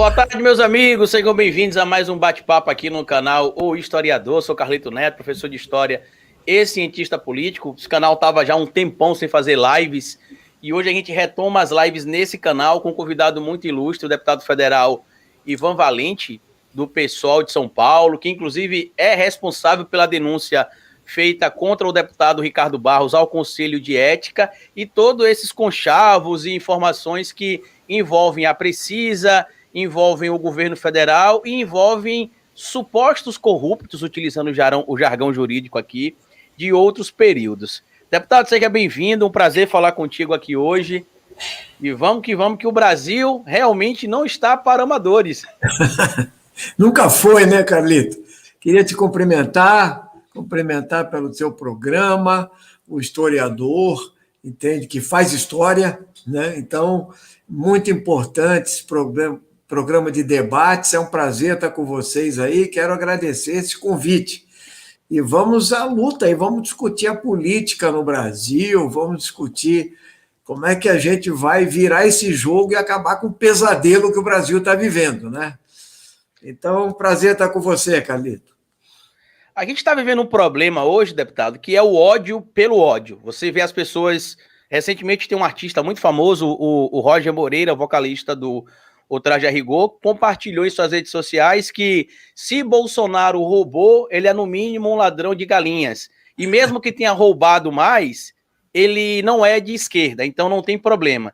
Boa tarde, meus amigos, sejam bem-vindos a mais um bate-papo aqui no canal O Historiador. Sou Carlito Neto, professor de História e cientista político. Esse canal estava já há um tempão sem fazer lives e hoje a gente retoma as lives nesse canal com um convidado muito ilustre, o deputado federal Ivan Valente, do PSOL de São Paulo, que inclusive é responsável pela denúncia feita contra o deputado Ricardo Barros ao Conselho de Ética e todos esses conchavos e informações que envolvem a Precisa, envolvem o governo federal e envolvem supostos corruptos, utilizando o jargão jurídico aqui, de outros períodos. Deputado, seja bem-vindo, um prazer falar contigo aqui hoje. E vamos, que o Brasil realmente não está para amadores. Nunca foi, né, Carlito? Queria te cumprimentar pelo seu programa, o historiador, entende, que faz história, né? Então, muito importante esse programa de debates, é um prazer estar com vocês aí, quero agradecer esse convite. E vamos à luta, e vamos discutir a política no Brasil, vamos discutir como é que a gente vai virar esse jogo e acabar com o pesadelo que o Brasil está vivendo, né? Então, prazer estar com você, Carlito. A gente está vivendo um problema hoje, deputado, que é o ódio pelo ódio. Você vê as pessoas... Recentemente tem um artista muito famoso, o Roger Moreira, vocalista do O Traje a Rigor, compartilhou em suas redes sociais que se Bolsonaro roubou, ele é no mínimo um ladrão de galinhas. E mesmo que tenha roubado mais, ele não é de esquerda, então não tem problema.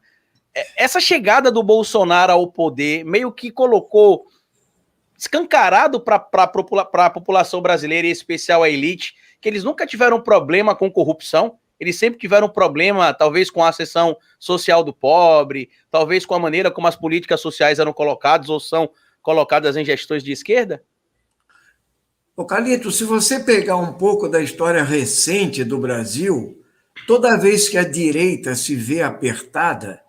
Essa chegada do Bolsonaro ao poder meio que colocou escancarado para a população brasileira, em especial a elite, que eles nunca tiveram problema com corrupção, eles sempre tiveram problema, talvez, com a ascensão social do pobre, talvez com a maneira como as políticas sociais eram colocadas ou são colocadas em gestões de esquerda? Ô, Carlito, se você pegar um pouco da história recente do Brasil, toda vez que a direita se vê apertada,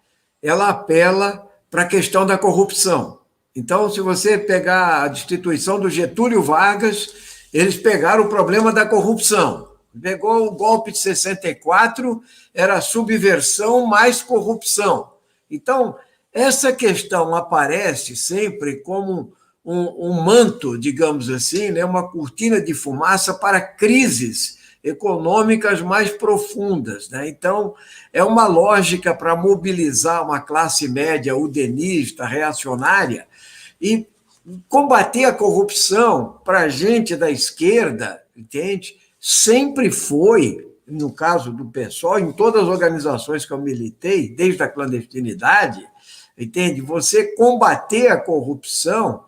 ela apela para a questão da corrupção. Então, se você pegar a destituição do Getúlio Vargas, eles pegaram o problema da corrupção. Pegou o golpe de 64, era subversão mais corrupção. Então, essa questão aparece sempre como um manto, digamos assim, né, uma cortina de fumaça para crises econômicas mais profundas, né? Então, é uma lógica para mobilizar uma classe média udenista, reacionária, e combater a corrupção para a gente da esquerda, entende? Sempre foi, no caso do PSOL, em todas as organizações que eu militei, desde a clandestinidade, entende? Você combater a corrupção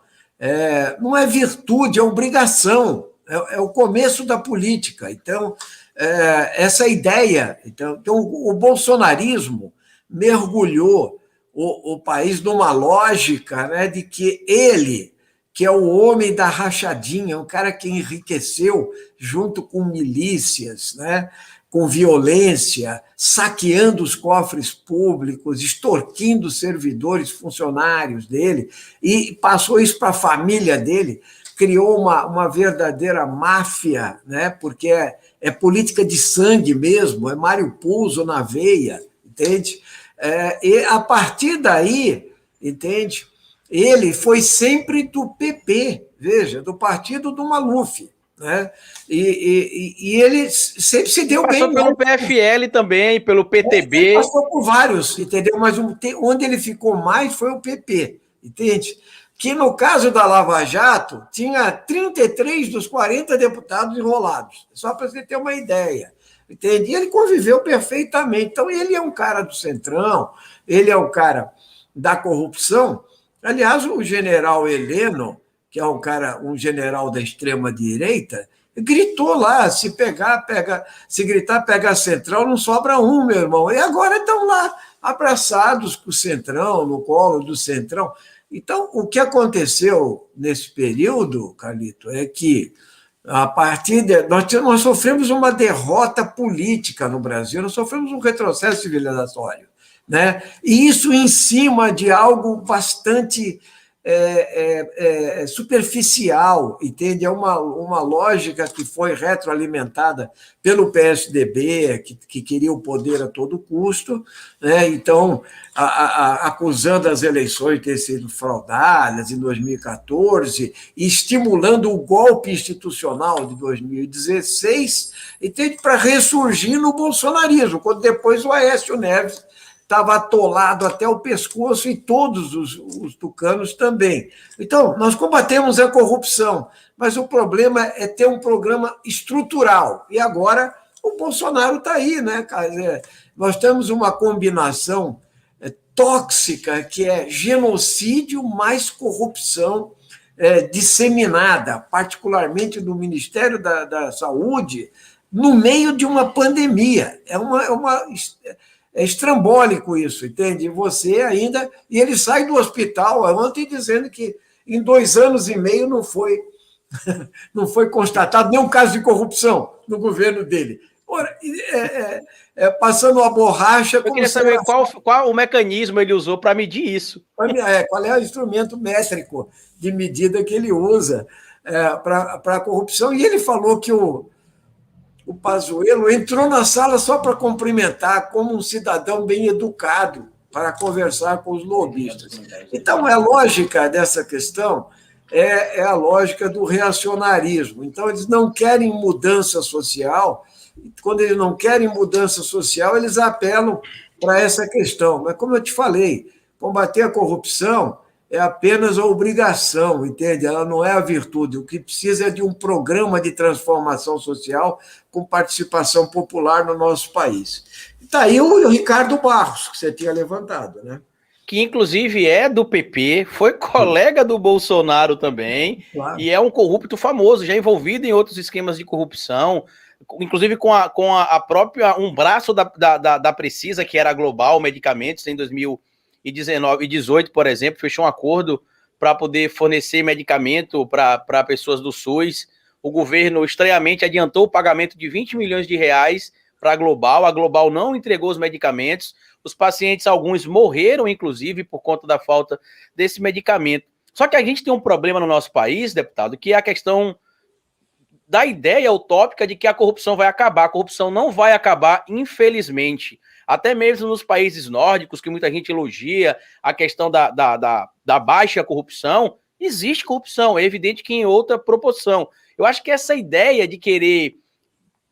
não é virtude, é obrigação, é o começo da política. Então, essa ideia... Então, o bolsonarismo mergulhou o país numa lógica, né, de que ele, que é o homem da rachadinha, um cara que enriqueceu junto com milícias, né, com violência, saqueando os cofres públicos, extorquindo servidores, funcionários dele, e passou isso para a família dele, criou uma verdadeira máfia, né, porque é política de sangue mesmo, é Mário Puzo na veia, entende? E a partir daí, entende? Ele foi sempre do PP, veja, do partido do Maluf, né? E ele sempre se deu bem. Passou pelo PFL também, pelo PTB. Ele passou por vários, entendeu? Mas onde ele ficou mais foi o PP, entende? Que no caso da Lava Jato, tinha 33 dos 40 deputados enrolados, só para você ter uma ideia. Entende? E ele conviveu perfeitamente. Então, ele é um cara do Centrão, ele é um cara da corrupção. Aliás, o general Heleno, que é um general da extrema-direita, gritou lá, se gritar, pega a Central, não sobra um, meu irmão. E agora estão lá, abraçados com o Centrão, no colo do Centrão. Então, o que aconteceu nesse período, Carlito, é que a partir de... Nós sofremos uma derrota política no Brasil, nós sofremos um retrocesso civilizatório, né? E isso em cima de algo bastante superficial, entende? É uma lógica que foi retroalimentada pelo PSDB, que queria o poder a todo custo, né? Então, acusando as eleições de ter sido fraudadas em 2014, e estimulando o golpe institucional de 2016, entende? Para ressurgir no bolsonarismo, quando depois o Aécio Neves estava atolado até o pescoço e todos os tucanos também. Então, nós combatemos a corrupção, mas o problema é ter um programa estrutural. E agora o Bolsonaro está aí, né? Nós temos uma combinação tóxica que é genocídio mais corrupção disseminada, particularmente no Ministério da Saúde, no meio de uma pandemia. É estrambólico isso, entende? Você ainda. E ele sai do hospital ontem dizendo que em 2 anos e meio não foi constatado nenhum caso de corrupção no governo dele. Ora, passando a borracha. Eu queria saber qual o mecanismo ele usou para medir isso. Qual é o instrumento métrico de medida que ele usa para a corrupção. E ele falou que o Pazuello entrou na sala só para cumprimentar, como um cidadão bem educado, para conversar com os lobistas. Então, a lógica dessa questão é a lógica do reacionarismo. Então, eles não querem mudança social. Quando eles não querem mudança social, eles apelam para essa questão. Mas, como eu te falei, combater a corrupção é apenas a obrigação, entende? Ela não é a virtude. O que precisa é de um programa de transformação social com participação popular no nosso país. Está aí o Ricardo Barros, que você tinha levantado, né? Que, inclusive, é do PP, foi colega do Bolsonaro também, claro. E é um corrupto famoso, já envolvido em outros esquemas de corrupção, inclusive com a própria, um braço da Precisa, que era Global Medicamentos, em 2019 e 2018, por exemplo, fechou um acordo para poder fornecer medicamento para pessoas do SUS. O governo, estranhamente, adiantou o pagamento de 20 milhões de reais para a Global não entregou os medicamentos, os pacientes, alguns morreram, inclusive, por conta da falta desse medicamento. Só que a gente tem um problema no nosso país, deputado, que é a questão da ideia utópica de que a corrupção vai acabar. A corrupção não vai acabar, infelizmente. Até mesmo nos países nórdicos, que muita gente elogia a questão da baixa corrupção, existe corrupção, é evidente que em outra proporção. Eu acho que essa ideia de querer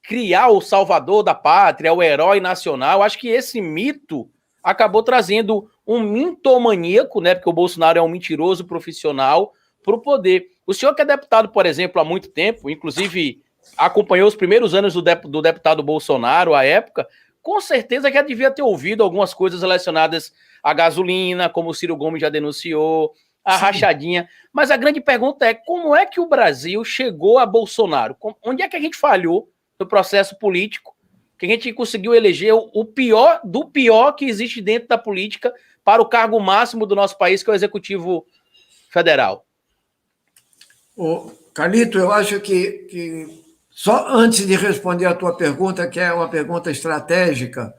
criar o salvador da pátria, o herói nacional, eu acho que esse mito acabou trazendo um mitomaníaco, né, porque o Bolsonaro é um mentiroso profissional, para o poder. O senhor que é deputado, por exemplo, há muito tempo, inclusive acompanhou os primeiros anos do deputado Bolsonaro, à época, com certeza já devia ter ouvido algumas coisas relacionadas à gasolina, como o Ciro Gomes já denunciou, a rachadinha. Mas a grande pergunta é, como é que o Brasil chegou a Bolsonaro? Onde é que a gente falhou no processo político, que a gente conseguiu eleger o pior do pior que existe dentro da política para o cargo máximo do nosso país, que é o Executivo Federal? Carlito, eu acho que só antes de responder a tua pergunta, que é uma pergunta estratégica,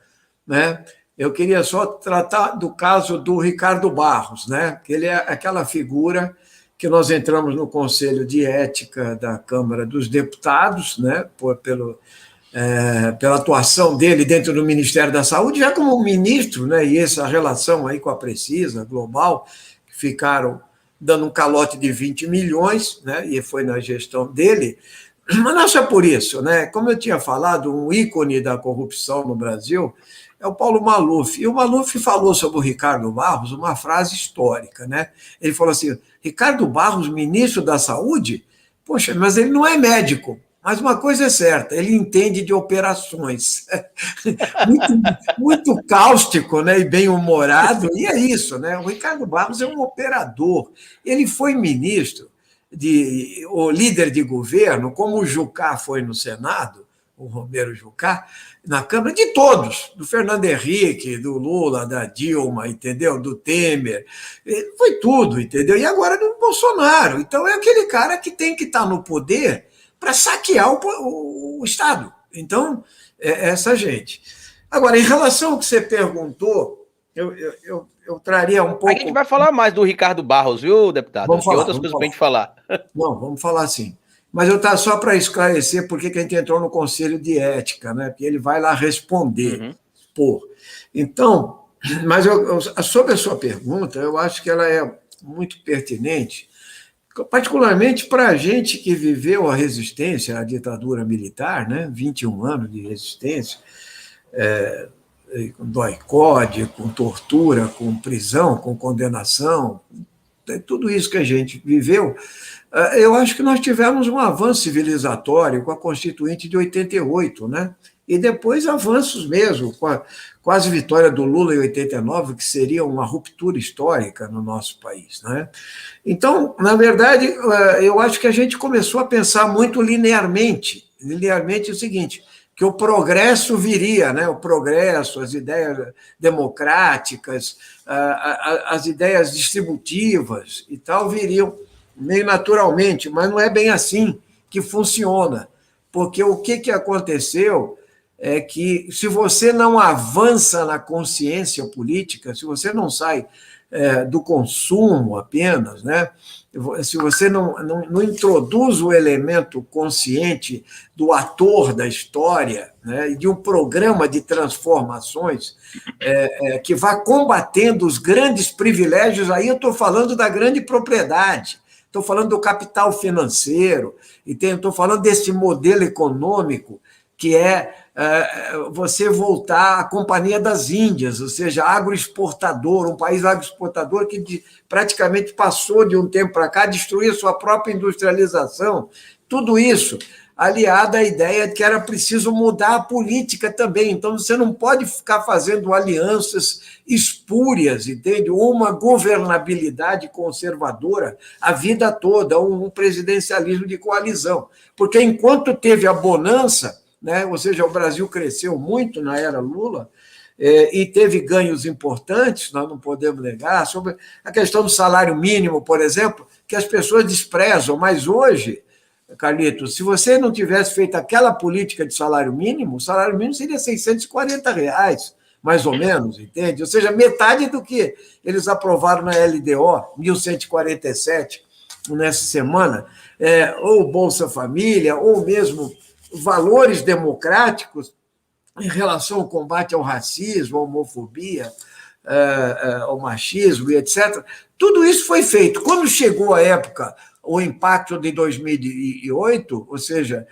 né? Eu queria só tratar do caso do Ricardo Barros, né? Que ele é aquela figura que nós entramos no Conselho de Ética da Câmara dos Deputados, né? Pela atuação dele dentro do Ministério da Saúde, já como ministro, né? E essa relação aí com a Precisa Global, que ficaram dando um calote de 20 milhões, né? E foi na gestão dele. Mas não é só por isso, né? Como eu tinha falado, um ícone da corrupção no Brasil é o Paulo Maluf. E o Maluf falou sobre o Ricardo Barros uma frase histórica, né? Ele falou assim: Ricardo Barros, ministro da Saúde? Poxa, mas ele não é médico. Mas uma coisa é certa, ele entende de operações. Muito cáustico, né, e bem-humorado, e é isso, né? O Ricardo Barros é um operador. Ele foi ministro, o líder de governo, como o Jucá foi no Senado, o Romero Jucá, na Câmara, de todos, do Fernando Henrique, do Lula, da Dilma, entendeu? Do Temer, foi tudo, entendeu? E agora do Bolsonaro. Então é aquele cara que tem que estar no poder para saquear o Estado. Então, é essa gente. Agora, em relação ao que você perguntou, eu traria um pouco... A gente vai falar mais do Ricardo Barros, viu, deputado? Vamos falar, tem outras coisas para a gente falar. Não, vamos falar sim. Mas eu estava só para esclarecer por que a gente entrou no Conselho de Ética, né? Porque ele vai lá responder. Então, mas sobre a sua pergunta, eu acho que ela é muito pertinente, particularmente para a gente que viveu a resistência à ditadura militar, né? 21 anos de resistência, com doicode, com tortura, com prisão, com condenação, tudo isso que a gente viveu. Eu acho que nós tivemos um avanço civilizatório com a Constituinte de 88, né? E depois avanços mesmo, com a quase vitória do Lula em 89, que seria uma ruptura histórica no nosso país, né? Então, na verdade, eu acho que a gente começou a pensar muito linearmente. Linearmente é o seguinte, que o progresso viria, né? O progresso, as ideias democráticas, as ideias distributivas e tal viriam meio naturalmente, mas não é bem assim que funciona, porque o que aconteceu é que, se você não avança na consciência política, se você não sai do consumo apenas, né? Se você não introduz o elemento consciente do ator da história, né? E de um programa de transformações que vá combatendo os grandes privilégios, aí eu estou falando da grande propriedade, estou falando do capital financeiro, estou falando desse modelo econômico que é você voltar à Companhia das Índias, ou seja, agroexportador, um país agroexportador que praticamente passou de um tempo para cá a destruir a sua própria industrialização. Tudo isso aliado à ideia de que era preciso mudar a política também. Então, você não pode ficar fazendo alianças espúrias, entende? Uma governabilidade conservadora a vida toda, um presidencialismo de coalizão. Porque enquanto teve a bonança, né? Ou seja, o Brasil cresceu muito na era Lula e teve ganhos importantes, nós não podemos negar, sobre a questão do salário mínimo, por exemplo, que as pessoas desprezam, mas hoje, Carlito, se você não tivesse feito aquela política de salário mínimo, o salário mínimo seria R$ 640, mais ou menos, entende? Ou seja, metade do que eles aprovaram na LDO, 1147, nessa semana, ou Bolsa Família, ou mesmo valores democráticos em relação ao combate ao racismo, à homofobia, ao machismo e etc. Tudo isso foi feito. Quando chegou a época, o impacto de 2008, ou seja,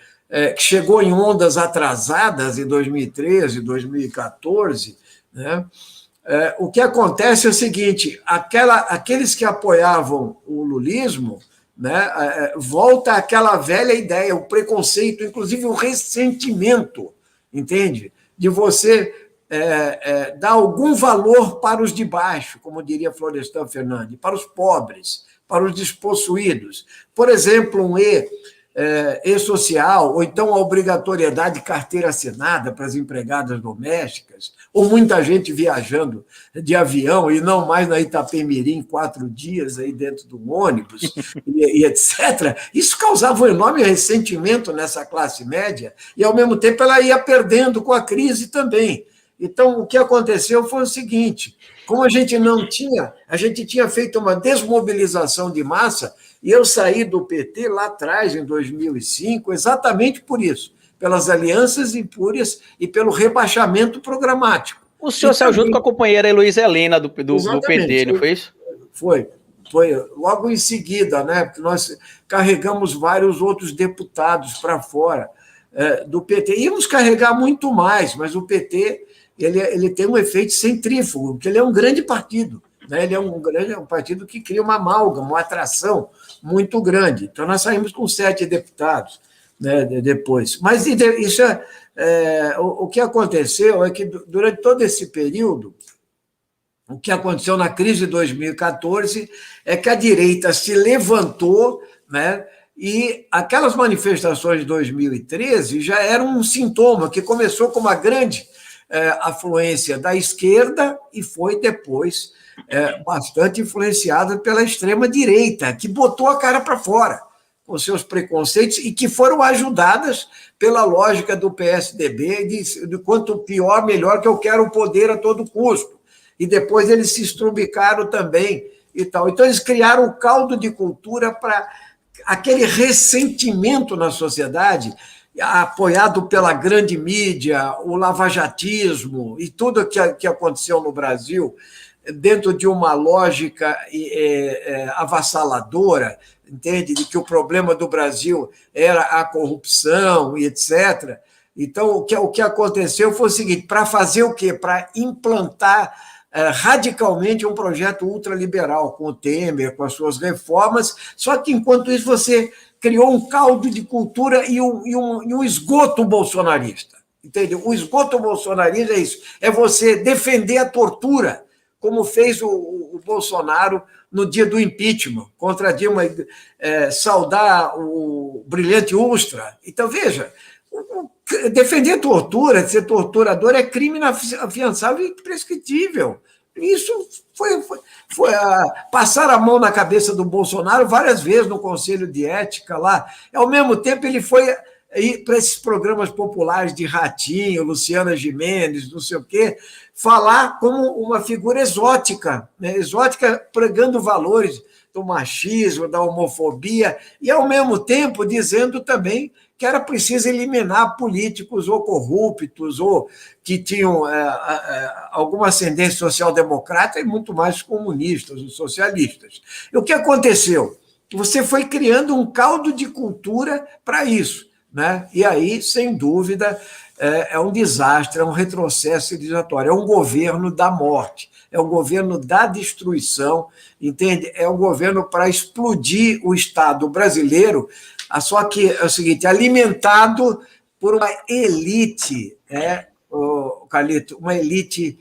que chegou em ondas atrasadas em 2013, 2014, né? O que acontece é o seguinte, aqueles que apoiavam o lulismo, né, volta àquela velha ideia, o preconceito, inclusive o ressentimento, entende? De você dar algum valor para os de baixo, como diria Florestan Fernandes, para os pobres, para os despossuídos. Por exemplo, um e-social, ou então a obrigatoriedade de carteira assinada para as empregadas domésticas, ou muita gente viajando de avião e não mais na Itapemirim 4 dias aí dentro do ônibus, e etc. Isso causava um enorme ressentimento nessa classe média e, ao mesmo tempo, ela ia perdendo com a crise também. Então, o que aconteceu foi o seguinte, como a gente tinha feito uma desmobilização de massa, e eu saí do PT lá atrás, em 2005, exatamente por isso, pelas alianças impúrias e pelo rebaixamento programático. O senhor saiu junto com a companheira Heloísa Helena do PT, não foi isso? Foi logo em seguida, né? Porque nós carregamos vários outros deputados para fora do PT. Íamos carregar muito mais, mas o PT ele tem um efeito centrífugo, porque ele é um grande partido. Né? Ele é um partido que cria uma amálgama, uma atração muito grande. Então, nós saímos com 7 deputados, né, depois. Mas isso o que aconteceu é que, durante todo esse período, o que aconteceu na crise de 2014 é que a direita se levantou, né, e aquelas manifestações de 2013 já eram um sintoma, que começou com uma grande afluência da esquerda e foi depois bastante influenciada pela extrema-direita, que botou a cara para fora com seus preconceitos e que foram ajudadas pela lógica do PSDB de quanto pior, melhor, que eu quero o poder a todo custo. e depois eles se estrubicaram também e tal. Então, eles criaram um caldo de cultura para aquele ressentimento na sociedade, apoiado pela grande mídia, o lavajatismo e tudo que aconteceu no Brasil, dentro de uma lógica avassaladora, entende? De que o problema do Brasil era a corrupção e etc. Então, o que aconteceu foi o seguinte: para fazer o quê? Para implantar radicalmente um projeto ultraliberal, com o Temer, com as suas reformas, só que, enquanto isso, você criou um caldo de cultura e um esgoto bolsonarista. Entende? O esgoto bolsonarista é isso, é você defender a tortura, como fez o Bolsonaro no dia do impeachment, contra Dilma, saudar o brilhante Ustra. Então, veja, defender a tortura, ser torturador, é crime inafiançável e prescritível. Isso foi passar a mão na cabeça do Bolsonaro várias vezes no Conselho de Ética lá. Ao mesmo tempo, ele foi para esses programas populares de Ratinho, Luciana Gimenez, não sei o quê, falar como uma figura exótica, né? Exótica, pregando valores do machismo, da homofobia, e, ao mesmo tempo, dizendo também que era preciso eliminar políticos ou corruptos, ou que tinham alguma ascendência social-democrata, e muito mais comunistas, os socialistas. E o que aconteceu? Você foi criando um caldo de cultura para isso, né? E aí, sem dúvida, é um desastre, é um retrocesso civilizatório, é um governo da morte, é um governo da destruição, entende? É um governo para explodir o Estado brasileiro, só que é o seguinte: alimentado por uma elite, Carlito, uma elite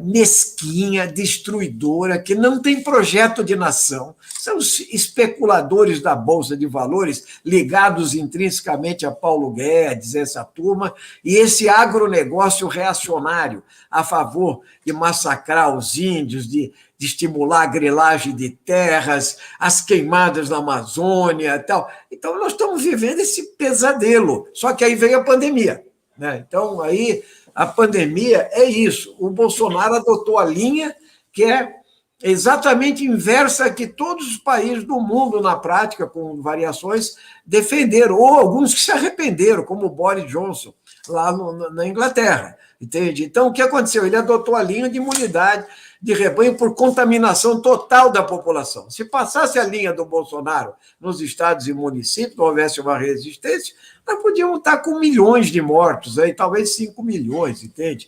mesquinha, destruidora, que não tem projeto de nação, são os especuladores da Bolsa de Valores, ligados intrinsecamente a Paulo Guedes, essa turma, e esse agronegócio reacionário a favor de massacrar os índios, de estimular a grilagem de terras, as queimadas na Amazônia e tal. Então, nós estamos vivendo esse pesadelo, só que aí veio a pandemia, né? Então, aí a pandemia é isso. O Bolsonaro adotou a linha que é exatamente inversa que todos os países do mundo, na prática, com variações, defenderam, ou alguns que se arrependeram, como o Boris Johnson, lá na Inglaterra. Entende? Então, o que aconteceu? Ele adotou a linha de imunidade de rebanho por contaminação total da população. Se passasse a linha do Bolsonaro nos estados e municípios, não houvesse uma resistência, nós podíamos estar com milhões de mortos, aí, talvez 5 milhões, entende?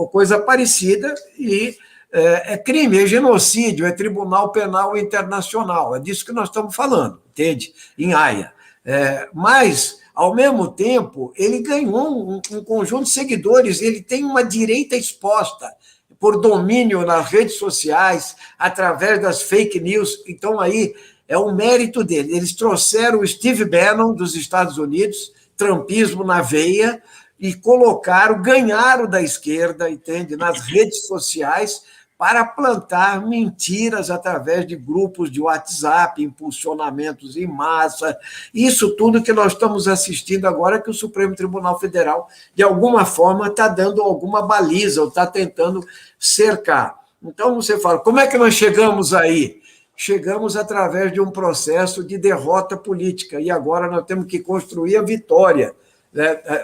Coisa parecida, e é crime, é genocídio, é Tribunal Penal Internacional, é disso que nós estamos falando, entende? Em Haia. Mas, ao mesmo tempo, ele ganhou um conjunto de seguidores, ele tem uma direita exposta por domínio nas redes sociais, através das fake news. Então, aí é um mérito dele. Eles trouxeram o Steve Bannon dos Estados Unidos, trumpismo na veia, e ganharam da esquerda, entende, nas redes sociais, para plantar mentiras através de grupos de WhatsApp, impulsionamentos em massa, isso tudo que nós estamos assistindo agora, que o Supremo Tribunal Federal, de alguma forma, está dando alguma baliza, ou está tentando cercar. Então, você fala, como é que nós chegamos aí? Chegamos através de um processo de derrota política, e agora nós temos que construir a vitória.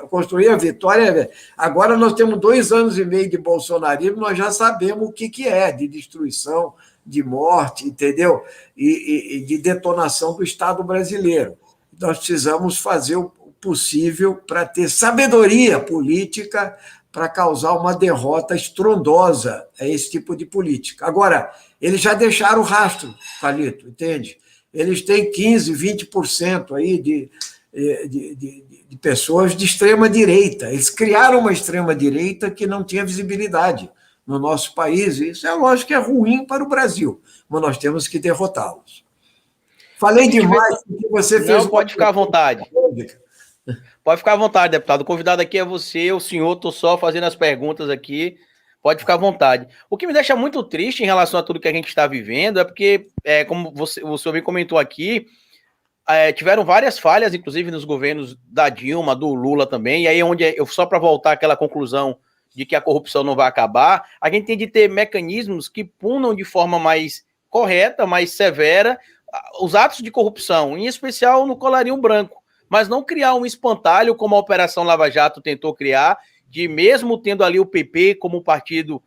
Construir a vitória. Agora nós temos 2 anos e meio de bolsonarismo, nós já sabemos o que é de destruição, de morte, entendeu? E de detonação do Estado brasileiro. Nós precisamos fazer o possível para ter sabedoria política para causar uma derrota estrondosa a esse tipo de política. Agora, eles já deixaram o rastro, Carlito, entende? Eles têm 15%, 20% aí de pessoas de extrema-direita. Eles criaram uma extrema-direita que não tinha visibilidade no nosso país, e isso é lógico que é ruim para o Brasil, mas nós temos que derrotá-los. Falei demais porque você fez... Não, pode ficar à vontade. Pode ficar à vontade, deputado. O convidado aqui é você, o senhor, estou só fazendo as perguntas aqui, pode ficar à vontade. O que me deixa muito triste em relação a tudo que a gente está vivendo é porque, como o senhor bem comentou aqui, tiveram várias falhas, inclusive nos governos da Dilma, do Lula também, e aí só para voltar àquela conclusão de que a corrupção não vai acabar, a gente tem de ter mecanismos que punam de forma mais correta, mais severa, os atos de corrupção, em especial no colarinho branco, mas não criar um espantalho como a Operação Lava Jato tentou criar, de mesmo tendo ali o PP como partido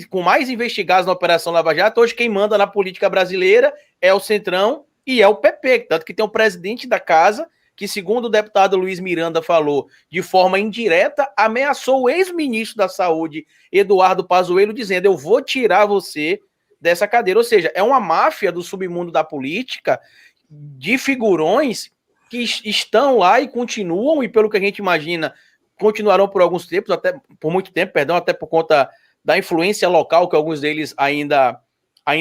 com mais investigados na Operação Lava Jato, hoje quem manda na política brasileira é o Centrão e é o PP, tanto que tem o presidente da casa, que segundo o deputado Luiz Miranda falou, de forma indireta, ameaçou o ex-ministro da Saúde, Eduardo Pazuello, dizendo, eu vou tirar você dessa cadeira. Ou seja, é uma máfia do submundo da política, de figurões que estão lá e continuam, e pelo que a gente imagina, continuarão por alguns tempos, até por muito tempo, perdão, até por conta da influência local que alguns deles ainda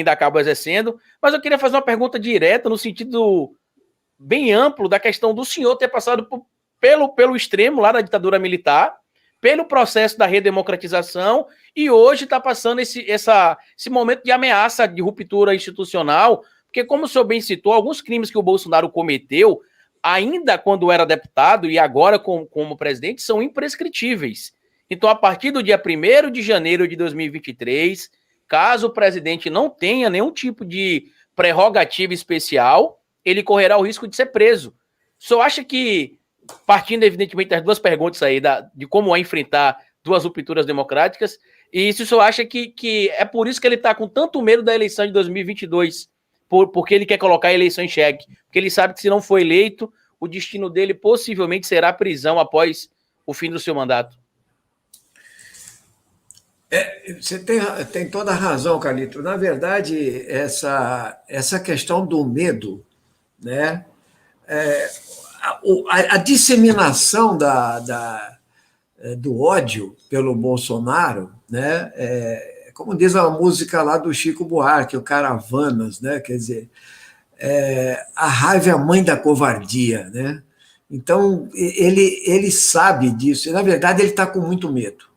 acabam exercendo. Mas eu queria fazer uma pergunta direta, no sentido bem amplo, da questão do senhor ter passado pelo extremo lá da ditadura militar, pelo processo da redemocratização, e hoje está passando esse momento de ameaça, de ruptura institucional, porque, como o senhor bem citou, alguns crimes que o Bolsonaro cometeu, ainda quando era deputado e agora como presidente, são imprescritíveis. Então, a partir do dia 1º de janeiro de 2023, caso o presidente não tenha nenhum tipo de prerrogativa especial, ele correrá o risco de ser preso. O senhor acha que, partindo evidentemente das duas perguntas aí, de como é enfrentar duas rupturas democráticas, e se o senhor acha que é por isso que ele está com tanto medo da eleição de 2022, porque ele quer colocar a eleição em xeque, porque ele sabe que se não for eleito, o destino dele possivelmente será prisão após o fim do seu mandato. Você tem toda a razão, Carlito. Na verdade, essa questão do medo, né? A disseminação do ódio pelo Bolsonaro, né? Como diz a música lá do Chico Buarque, o Caravanas, né? Quer dizer, a raiva é a mãe da covardia, né? Então, ele sabe disso, e, na verdade, ele está com muito medo.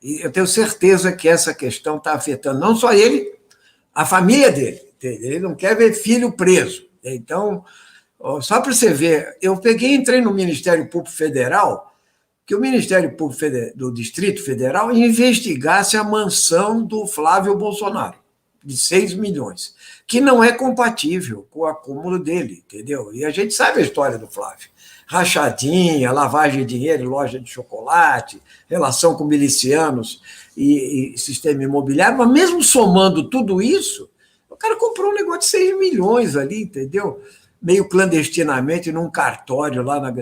E eu tenho certeza que essa questão está afetando não só ele, a família dele. Ele não quer ver filho preso. Então, só para você ver, eu entrei no Ministério Público Federal, que o Ministério Público do Distrito Federal investigasse a mansão do Flávio Bolsonaro, de 6 milhões, que não é compatível com o acúmulo dele, entendeu? E a gente sabe a história do Flávio. Rachadinha, lavagem de dinheiro, loja de chocolate, relação com milicianos e sistema imobiliário, mas mesmo somando tudo isso, o cara comprou um negócio de 6 milhões ali, entendeu? Meio clandestinamente, num cartório lá na...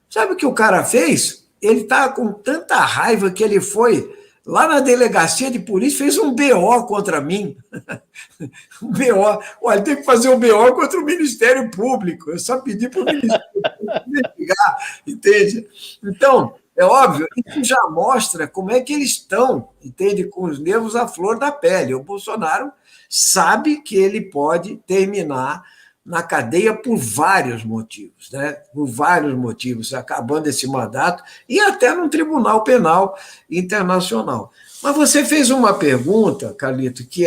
Sabe o que o cara fez? Ele estava com tanta raiva que ele foi lá na delegacia de polícia, fez um BO contra mim. Um BO. Olha, tem que fazer um BO contra o Ministério Público. Eu só pedi para o Ministério Público investigar, entende? Então, é óbvio, isso já mostra como é que eles estão, entende? Com os nervos à flor da pele. O Bolsonaro sabe que ele pode terminar na cadeia por vários motivos, né? Por vários motivos, acabando esse mandato, e até num tribunal penal internacional. Mas você fez uma pergunta, Carlito, que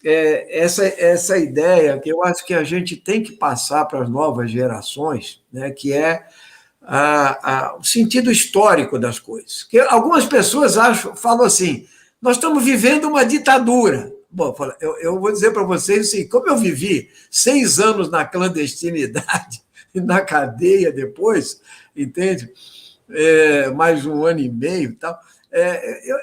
essa ideia que eu acho que a gente tem que passar para as novas gerações, né? Que é o sentido histórico das coisas. Que algumas pessoas falam assim, nós estamos vivendo uma ditadura. Bom, eu vou dizer para vocês assim, como eu vivi 6 anos na clandestinidade e na cadeia depois, entende? Mais 1 ano e meio e tal,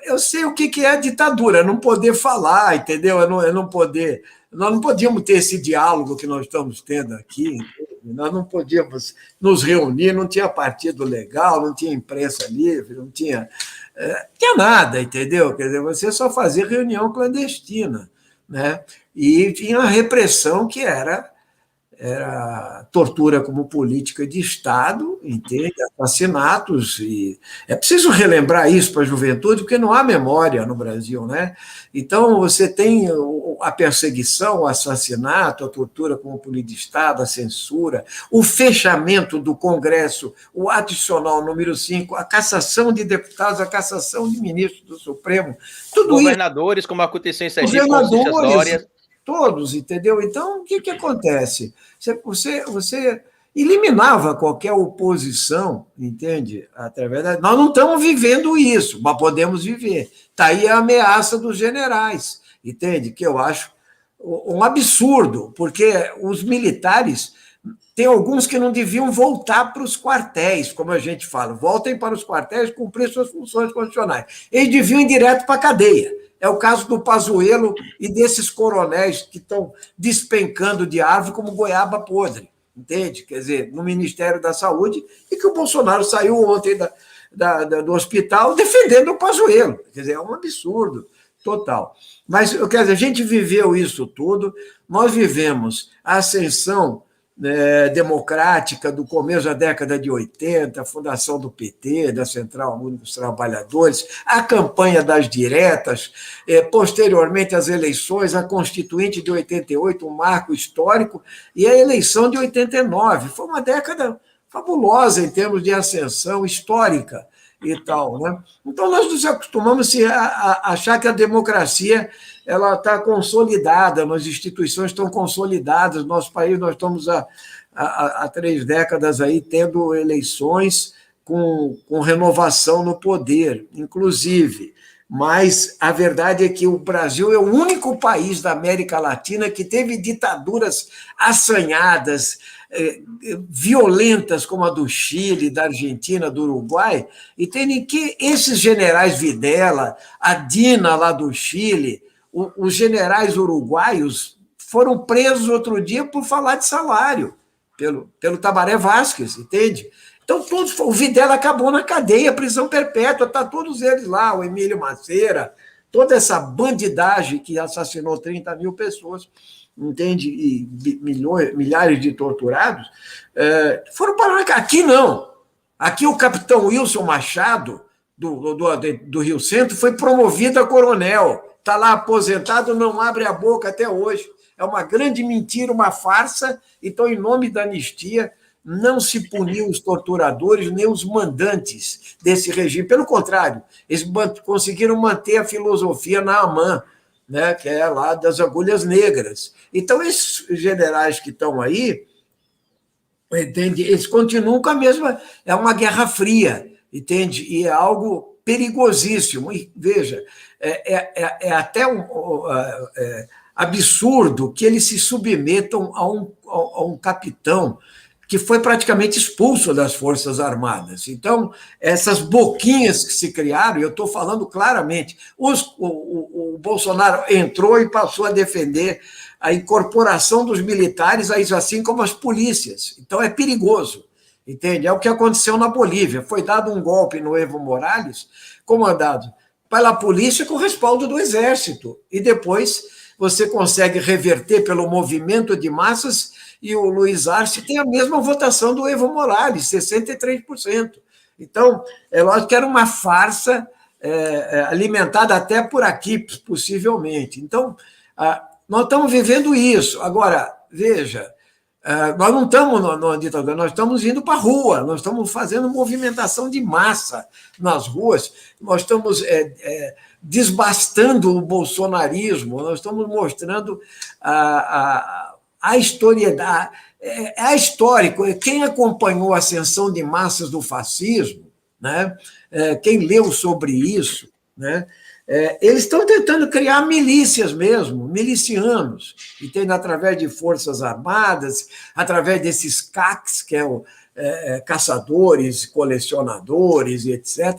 eu sei o que é a ditadura, não poder falar, entendeu? Eu não poder... Nós não podíamos ter esse diálogo que nós estamos tendo aqui, entende? Nós não podíamos nos reunir, não tinha partido legal, não tinha imprensa livre, não tinha nada, entendeu? Quer dizer, você só fazia reunião clandestina, né? E tinha a repressão que era tortura como política de Estado, entende? Assassinatos, e é preciso relembrar isso para a juventude, porque não há memória no Brasil, né? Então, você tem a perseguição, o assassinato, a tortura como política de Estado, a censura, o fechamento do Congresso, o adicional número 5, a cassação de deputados, a cassação de ministros do Supremo, tudo governadores, isso, como aconteceu em Sergipe, com Dória. Todos, entendeu? Então, o que acontece? Você eliminava qualquer oposição, entende? Através da... Nós não estamos vivendo isso, mas podemos viver. Está aí a ameaça dos generais, entende? Que eu acho um absurdo, porque os militares, tem alguns que não deviam voltar para os quartéis, como a gente fala, voltem para os quartéis cumprir suas funções constitucionais. Eles deviam ir direto para a cadeia. É o caso do Pazuello e desses coronéis que estão despencando de árvore como goiaba podre, entende? Quer dizer, no Ministério da Saúde, e que o Bolsonaro saiu ontem do hospital defendendo o Pazuello. Quer dizer, é um absurdo total. Mas, quer dizer, a gente viveu isso tudo, nós vivemos a ascensão democrática do começo da década de 80, a fundação do PT, da Central Única dos Trabalhadores, a campanha das diretas, posteriormente as eleições, a Constituinte de 88, um marco histórico, e a eleição de 89. Foi uma década fabulosa em termos de ascensão histórica e tal, né? Então, nós nos acostumamos a achar que a democracia ela está consolidada, as instituições estão consolidadas. No nosso país, nós estamos há 3 décadas aí tendo eleições com renovação no poder, inclusive. Mas a verdade é que o Brasil é o único país da América Latina que teve ditaduras assanhadas, violentas, como a do Chile, da Argentina, do Uruguai, e tem que esses generais Videla, a Dina lá do Chile, os generais uruguaios foram presos outro dia por falar de salário, pelo Tabaré Vázquez, entende? Então, todos, o Videla acabou na cadeia, prisão perpétua, está todos eles lá, o Emílio Maceira, toda essa bandidagem que assassinou 30 mil pessoas, entende? E milhares de torturados, foram parar cá. Aqui não. Aqui o capitão Wilson Machado, do Rio Centro, foi promovido a coronel. Está lá aposentado, não abre a boca até hoje. É uma grande mentira, uma farsa. Então, em nome da anistia, não se puniu os torturadores nem os mandantes desse regime. Pelo contrário, eles conseguiram manter a filosofia na AMAN, né, que é lá das agulhas negras. Então, esses generais que estão aí, entende? Eles continuam com a mesma... É uma guerra fria, entende? E é algo perigosíssimo. E, veja, é até absurdo que eles se submetam a um capitão que foi praticamente expulso das Forças Armadas. Então, essas boquinhas que se criaram, eu estou falando claramente, o Bolsonaro entrou e passou a defender a incorporação dos militares, assim como as polícias. Então, é perigoso, entende? É o que aconteceu na Bolívia. Foi dado um golpe no Evo Morales, comandado pela polícia com respaldo do exército. E depois você consegue reverter pelo movimento de massas, e o Luiz Arce tem a mesma votação do Evo Morales, 63%. Então, é lógico que era uma farsa alimentada até por aqui, possivelmente. Então, nós estamos vivendo isso. Agora, veja, nós não estamos numa ditadura, nós estamos indo para a rua, nós estamos fazendo movimentação de massa nas ruas, nós estamos desbastando o bolsonarismo, nós estamos mostrando a historiedade, é histórico. Quem acompanhou a ascensão de massas do fascismo, né, quem leu sobre isso, né, eles estão tentando criar milícias mesmo, milicianos, entende? Através de forças armadas, através desses CACs, que caçadores, colecionadores e etc.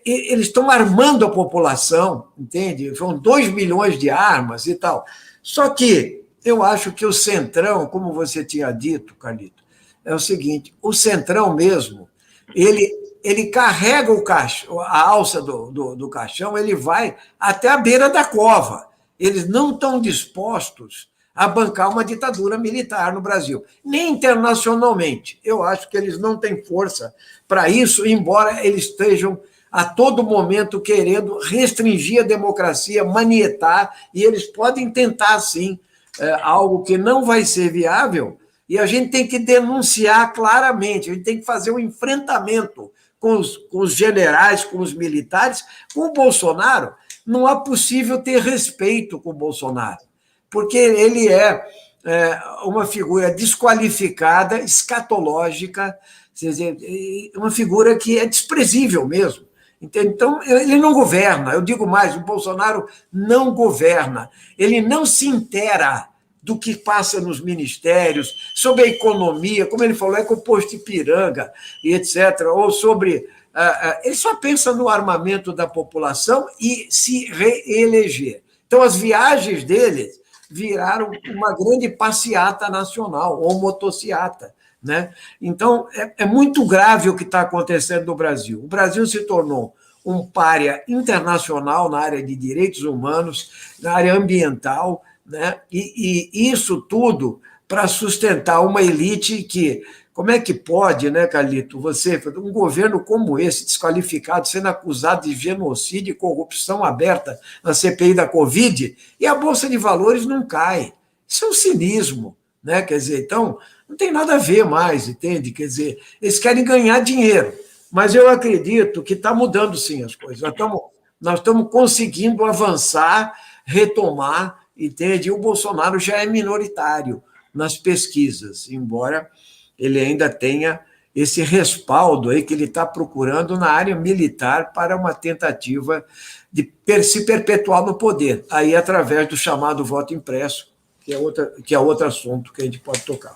Eles estão armando a população, entende? São 2 milhões de armas e tal. Só que eu acho que o Centrão, como você tinha dito, Carlito, é o seguinte, o Centrão mesmo, ele carrega a alça do caixão, ele vai até a beira da cova. Eles não estão dispostos a bancar uma ditadura militar no Brasil, nem internacionalmente. Eu acho que eles não têm força para isso, embora eles estejam a todo momento querendo restringir a democracia, manietar, e eles podem tentar, sim, algo que não vai ser viável, e a gente tem que denunciar claramente, a gente tem que fazer um enfrentamento com os generais, com os militares. Com o Bolsonaro, não é possível ter respeito com o Bolsonaro, porque ele é uma figura desqualificada, escatológica, quer dizer, uma figura que é desprezível mesmo. Então, ele não governa. Eu digo mais, o Bolsonaro não governa. Ele não se intera do que passa nos ministérios, sobre a economia, como ele falou, é composto Ipiranga, e etc., ou sobre... ele só pensa no armamento da população e se reeleger. Então, as viagens dele viraram uma grande passeata nacional, ou motociata, né? Então, é muito grave o que está acontecendo no Brasil. O Brasil se tornou um pária internacional na área de direitos humanos, na área ambiental, né? E isso tudo para sustentar uma elite que... Como é que pode, né, Carlito, você, um governo como esse, desqualificado, sendo acusado de genocídio e corrupção aberta na CPI da Covid, e a Bolsa de Valores não cai? Isso é um cinismo, né? Quer dizer, então, não tem nada a ver mais, entende? Quer dizer, eles querem ganhar dinheiro, mas eu acredito que está mudando sim as coisas. Nós estamos conseguindo avançar, retomar, entende? E o Bolsonaro já é minoritário nas pesquisas, embora ele ainda tenha esse respaldo aí que ele está procurando na área militar para uma tentativa de se perpetuar no poder, aí através do chamado voto impresso, que é outro assunto que a gente pode tocar.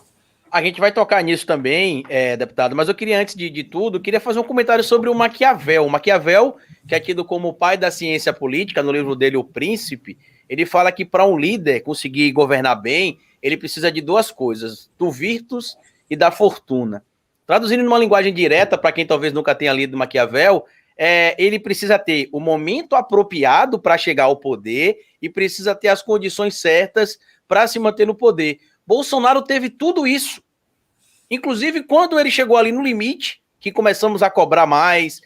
A gente vai tocar nisso também, deputado, mas eu queria, antes de tudo, queria fazer um comentário sobre o Maquiavel. O Maquiavel, que é tido como o pai da ciência política, no livro dele, O Príncipe, ele fala que para um líder conseguir governar bem, ele precisa de duas coisas, do virtus e da fortuna. Traduzindo numa linguagem direta, para quem talvez nunca tenha lido Maquiavel, ele precisa ter o momento apropriado para chegar ao poder e precisa ter as condições certas para se manter no poder. Bolsonaro teve tudo isso. Inclusive, quando ele chegou ali no limite, que começamos a cobrar mais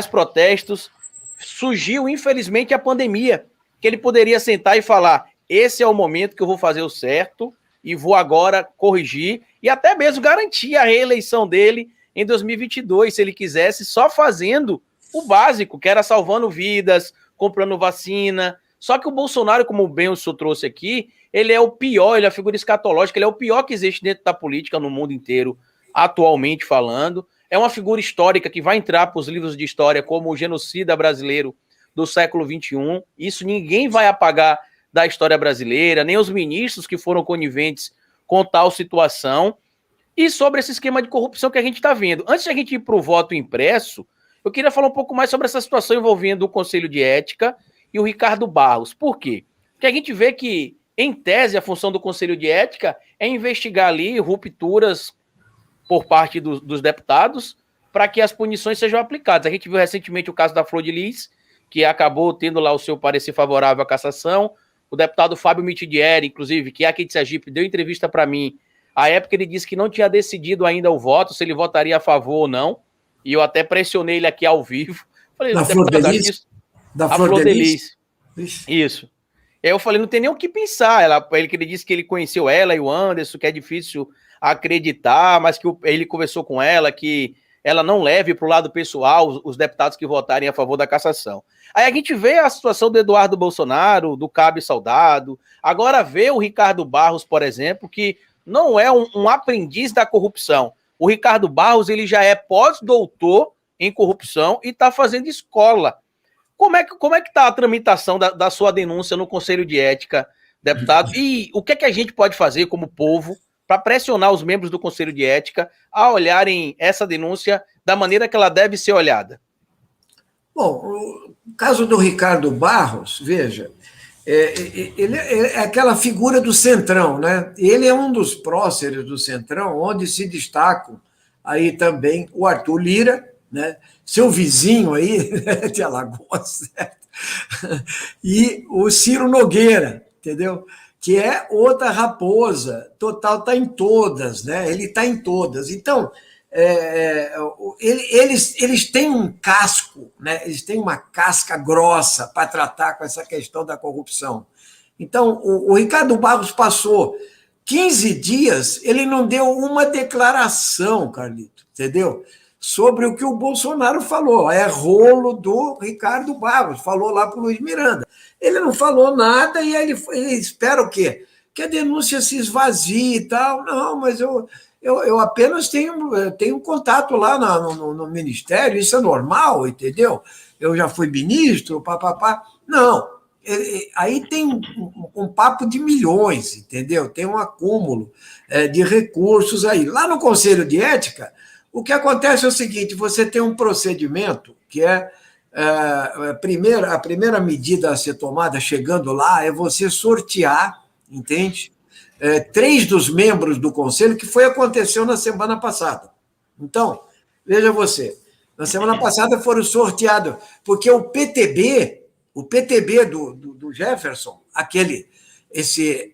protestos, surgiu, infelizmente, a pandemia, que ele poderia sentar e falar, esse é o momento que eu vou fazer o certo e vou agora corrigir e até mesmo garantir a reeleição dele em 2022, se ele quisesse, só fazendo o básico, que era salvando vidas, comprando vacina. Só que o Bolsonaro, como bem o senhor trouxe aqui, ele é o pior, ele é a figura escatológica, ele é o pior que existe dentro da política no mundo inteiro, atualmente falando. É uma figura histórica que vai entrar para os livros de história como o genocida brasileiro do século XXI. Isso ninguém vai apagar da história brasileira, nem os ministros que foram coniventes com tal situação. E sobre esse esquema de corrupção que a gente está vendo. Antes de a gente ir para o voto impresso, eu queria falar um pouco mais sobre essa situação envolvendo o Conselho de Ética e o Ricardo Barros. Por quê? Porque a gente vê que, em tese, a função do Conselho de Ética é investigar ali rupturas por parte dos deputados para que as punições sejam aplicadas. A gente viu recentemente o caso da Flor de Lis, que acabou tendo lá o seu parecer favorável à cassação. O deputado Fábio Mitidieri, inclusive, que é aqui de Sergipe, deu entrevista para mim. À época ele disse que não tinha decidido ainda o voto, se ele votaria a favor ou não. E eu até pressionei ele aqui ao vivo. Falei, da Flor de Lis? Da Flor de Lis. Isso. Eu falei, não tem nem o que pensar. Ele disse que ele conheceu ela e o Anderson, que é difícil acreditar, mas que ele conversou com ela, que ela não leve para o lado pessoal os deputados que votarem a favor da cassação. Aí a gente vê a situação do Eduardo Bolsonaro, do Cabe Saudado, agora vê o Ricardo Barros, por exemplo, que não é um aprendiz da corrupção. O Ricardo Barros ele já é pós-doutor em corrupção e está fazendo escola. Como é que está a tramitação da sua denúncia no Conselho de Ética, deputado? E o que é que a gente pode fazer como povo para pressionar os membros do Conselho de Ética a olharem essa denúncia da maneira que ela deve ser olhada? Bom, o caso do Ricardo Barros, veja, ele é aquela figura do Centrão, né? Ele é um dos próceres do Centrão, onde se destacam aí também o Arthur Lira, né? Seu vizinho aí, de Alagoas, certo? E o Ciro Nogueira, entendeu? Que é outra raposa, total, está em todas, né? Ele está em todas. Então, eles têm um casco, né? Eles têm uma casca grossa para tratar com essa questão da corrupção. Então, o Ricardo Barros passou 15 dias, ele não deu uma declaração, Carlito, entendeu? Sobre o que o Bolsonaro falou. É rolo do Ricardo Barros, falou lá para o Luiz Miranda. Ele não falou nada e ele espera o quê? que a denúncia se esvazie e tal. Não, mas eu apenas tenho contato lá no Ministério, isso é normal, entendeu? Eu já fui ministro, papapá. Não, aí tem um papo de milhões, entendeu? Tem um acúmulo de recursos aí. Lá no Conselho de Ética, o que acontece é o seguinte: você tem um procedimento que a primeira medida a ser tomada chegando lá é você sortear, entende? 3 dos membros do Conselho, que aconteceu na semana passada. Então, veja você, na semana passada foram sorteados, porque o PTB do Jefferson, esse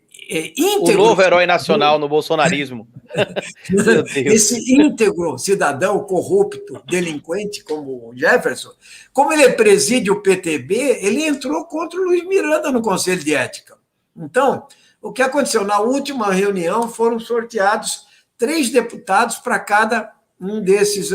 íntegro... O novo herói nacional no bolsonarismo. Meu Deus. Esse íntegro cidadão corrupto, delinquente como o Jefferson, como ele preside o PTB, ele entrou contra o Luiz Miranda no Conselho de Ética. Então, o que aconteceu? Na última reunião foram sorteados 3 deputados para cada um desses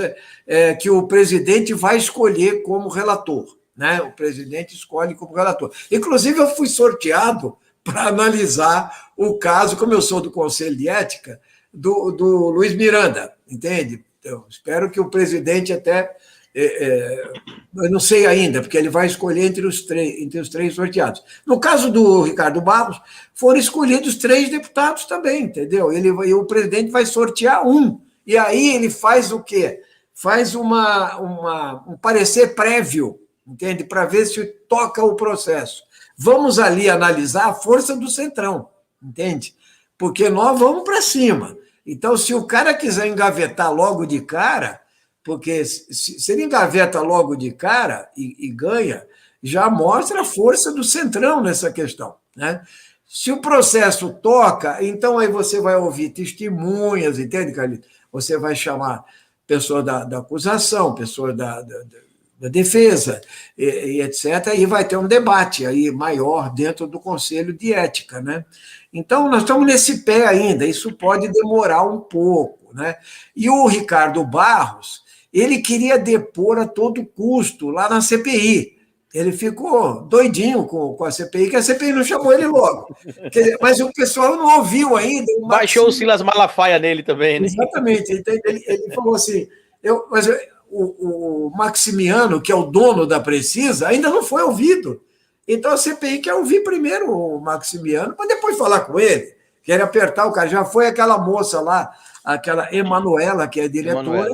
que o presidente vai escolher como relator. Né? O presidente escolhe como relator. Inclusive, eu fui sorteado para analisar o caso, como eu sou do Conselho de Ética, do Luiz Miranda, entende? Eu espero que o presidente até... eu não sei ainda, porque ele vai escolher entre os 3 sorteados. No caso do Ricardo Barros, foram escolhidos 3 deputados também, entendeu? O presidente vai sortear um, e aí ele faz o quê? Faz um parecer prévio, entende? Para ver se toca o processo. Vamos ali analisar a força do Centrão, entende? Porque nós vamos para cima. Então, se o cara quiser engavetar logo de cara, porque se ele engaveta logo de cara e ganha, já mostra a força do Centrão nessa questão. Né? Se o processo toca, então aí você vai ouvir testemunhas, entende, Carlito? Você vai chamar pessoa da acusação, pessoa da defesa, e etc., e vai ter um debate aí maior dentro do Conselho de Ética. Né? Então, nós estamos nesse pé ainda, isso pode demorar um pouco. Né? E o Ricardo Barros, ele queria depor a todo custo lá na CPI. Ele ficou doidinho com a CPI, que a CPI não chamou ele logo. Mas o pessoal não ouviu ainda. Baixou o Silas Malafaia nele também, né? Exatamente. Ele falou assim, o Maximiano, que é o dono da Precisa, ainda não foi ouvido. Então a CPI quer ouvir primeiro o Maximiano, para depois falar com ele. Quer apertar o cara. Já foi aquela moça lá, aquela Emanuela, que é diretora,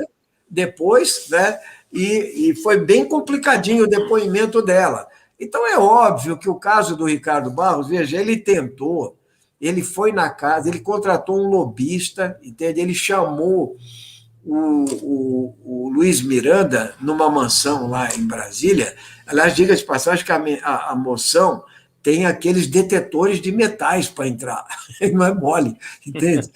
depois, né? E foi bem complicadinho o depoimento dela. Então é óbvio que o caso do Ricardo Barros, veja, ele tentou, ele foi na casa, ele contratou um lobista, entende? Ele chamou o Luiz Miranda numa mansão lá em Brasília. Aliás, diga-se de passagem que a moção tem aqueles detetores de metais para entrar. Não é mole, entende?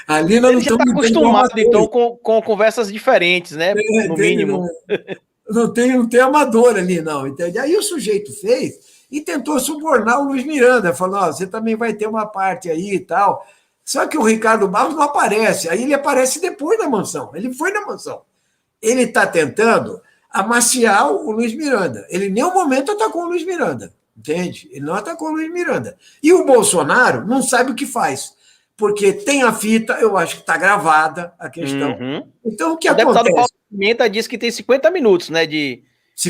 Ali nós ele já está acostumado, então, com conversas diferentes, né? No mínimo. Não tem amador ali, não, entende? Aí o sujeito fez e tentou subornar o Luiz Miranda, falou, você também vai ter uma parte aí e tal. Só que o Ricardo Barros não aparece, aí ele aparece depois da mansão, ele foi na mansão. Ele está tentando amaciar o Luiz Miranda. Ele em nenhum momento atacou o Luiz Miranda, entende? Ele não atacou o Luiz Miranda. E o Bolsonaro não sabe o que faz, porque tem a fita, eu acho que está gravada a questão. Então, o que acontece? O deputado Paulo Pimenta disse que tem 50 minutos, né, de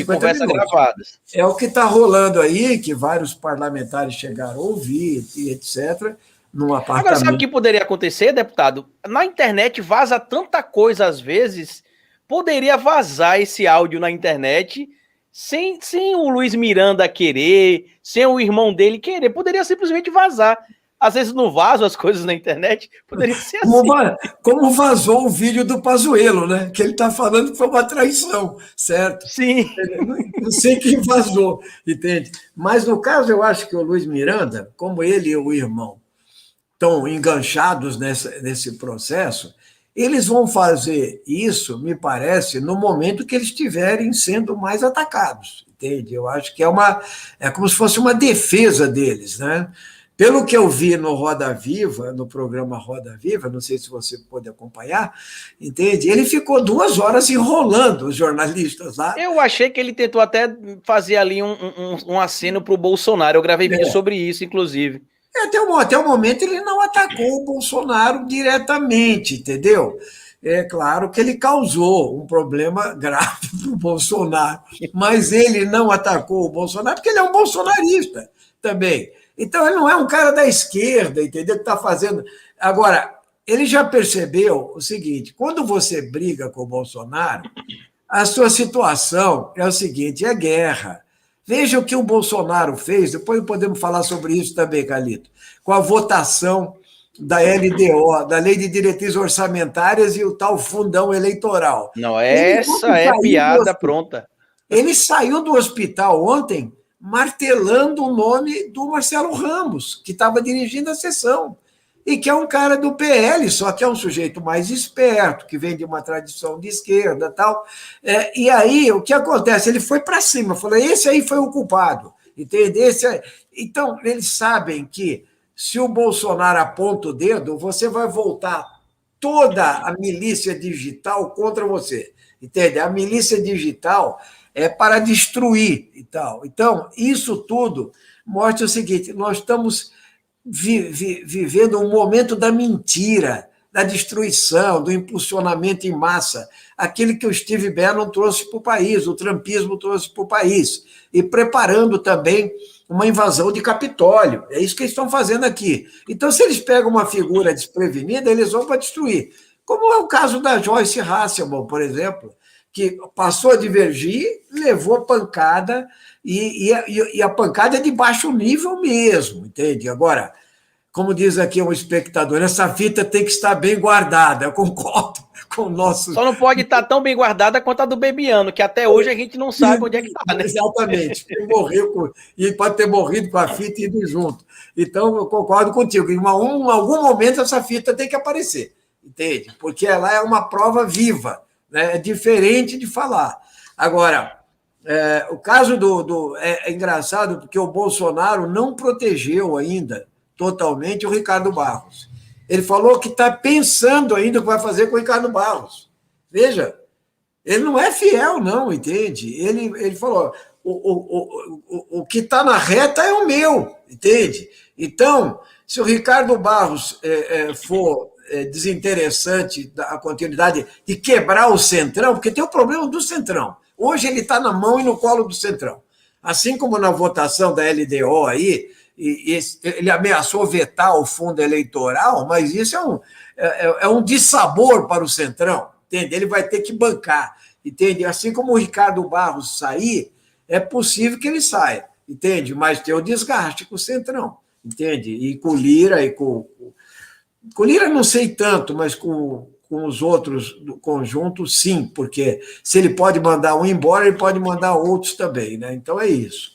conversas gravadas. É o que está rolando aí, que vários parlamentares chegaram a ouvir, e etc., num apartamento. Agora, sabe o que poderia acontecer, deputado? Na internet vaza tanta coisa, às vezes, poderia vazar esse áudio na internet sem o Luiz Miranda querer, sem o irmão dele querer, poderia simplesmente vazar. Às vezes não vazam as coisas na internet, poderia ser assim. Como vazou o vídeo do Pazuello, né? Que ele está falando que foi uma traição, certo? Sim. Não sei quem vazou, entende? Mas no caso, eu acho que o Luiz Miranda, como ele e o irmão estão enganchados nesse processo, eles vão fazer isso, me parece, no momento que eles estiverem sendo mais atacados, entende? Eu acho que é como se fosse uma defesa deles, né? Pelo que eu vi no Roda Viva, no programa Roda Viva, não sei se você pôde acompanhar, entende? Ele ficou 2 horas enrolando os jornalistas lá. Eu achei que ele tentou até fazer ali um aceno para o Bolsonaro. Eu gravei vídeo sobre isso, inclusive. Até o momento ele não atacou o Bolsonaro diretamente, entendeu? É claro que ele causou um problema grave para o Bolsonaro, mas ele não atacou o Bolsonaro porque ele é um bolsonarista também. Então ele não é um cara da esquerda, entendeu? Que está fazendo. Agora, ele já percebeu o seguinte: quando você briga com o Bolsonaro, a sua situação é o seguinte: é guerra. Veja o que o Bolsonaro fez, depois podemos falar sobre isso também, Calito, com a votação da LDO, da Lei de Diretrizes Orçamentárias e o tal fundão eleitoral. Não, essa é piada pronta. Ele saiu do hospital ontem martelando o nome do Marcelo Ramos, que estava dirigindo a sessão, e que é um cara do PL, só que é um sujeito mais esperto, que vem de uma tradição de esquerda e tal. E aí, o que acontece? Ele foi para cima, falou, esse aí foi o culpado, entende? Então, eles sabem que se o Bolsonaro aponta o dedo, você vai voltar toda a milícia digital contra você, entende? A milícia digital é para destruir e tal. Então, isso tudo mostra o seguinte, nós estamos vivendo um momento da mentira, da destruição, do impulsionamento em massa, aquele que o Steve Bannon trouxe para o país, o trumpismo trouxe para o país, e preparando também uma invasão de Capitólio. É isso que eles estão fazendo aqui. Então, se eles pegam uma figura desprevenida, eles vão para destruir. Como é o caso da Joyce Hasselman, por exemplo, que passou a divergir, levou pancada, e a pancada é de baixo nível mesmo, entende? Agora, como diz aqui um espectador, essa fita tem que estar bem guardada, eu concordo com o nosso... Só não pode estar tão bem guardada quanto a do Bebiano, que até hoje a gente não sabe onde é que está, né? Exatamente, e pode ter morrido com a fita e ido junto. Então, eu concordo contigo, em algum momento essa fita tem que aparecer, entende? Porque ela é uma prova viva, né? É diferente de falar. Agora, o caso é engraçado porque o Bolsonaro não protegeu ainda totalmente o Ricardo Barros. Ele falou que está pensando ainda o que vai fazer com o Ricardo Barros. Veja, ele não é fiel, não, entende? Ele falou, o que está na reta é o meu, entende? Então, se o Ricardo Barros for desinteressante da continuidade de quebrar o Centrão, porque tem o problema do Centrão. Hoje ele está na mão e no colo do Centrão. Assim como na votação da LDO aí, ele ameaçou vetar o fundo eleitoral, mas isso é um dissabor para o Centrão, entende? Ele vai ter que bancar, entende? Assim como o Ricardo Barros sair, é possível que ele saia, entende? Mas tem o desgaste com o Centrão, entende? E com o Lira, com o Lira não sei tanto, mas com os outros do conjunto, sim, porque se ele pode mandar um embora, ele pode mandar outros também, né? Então é isso.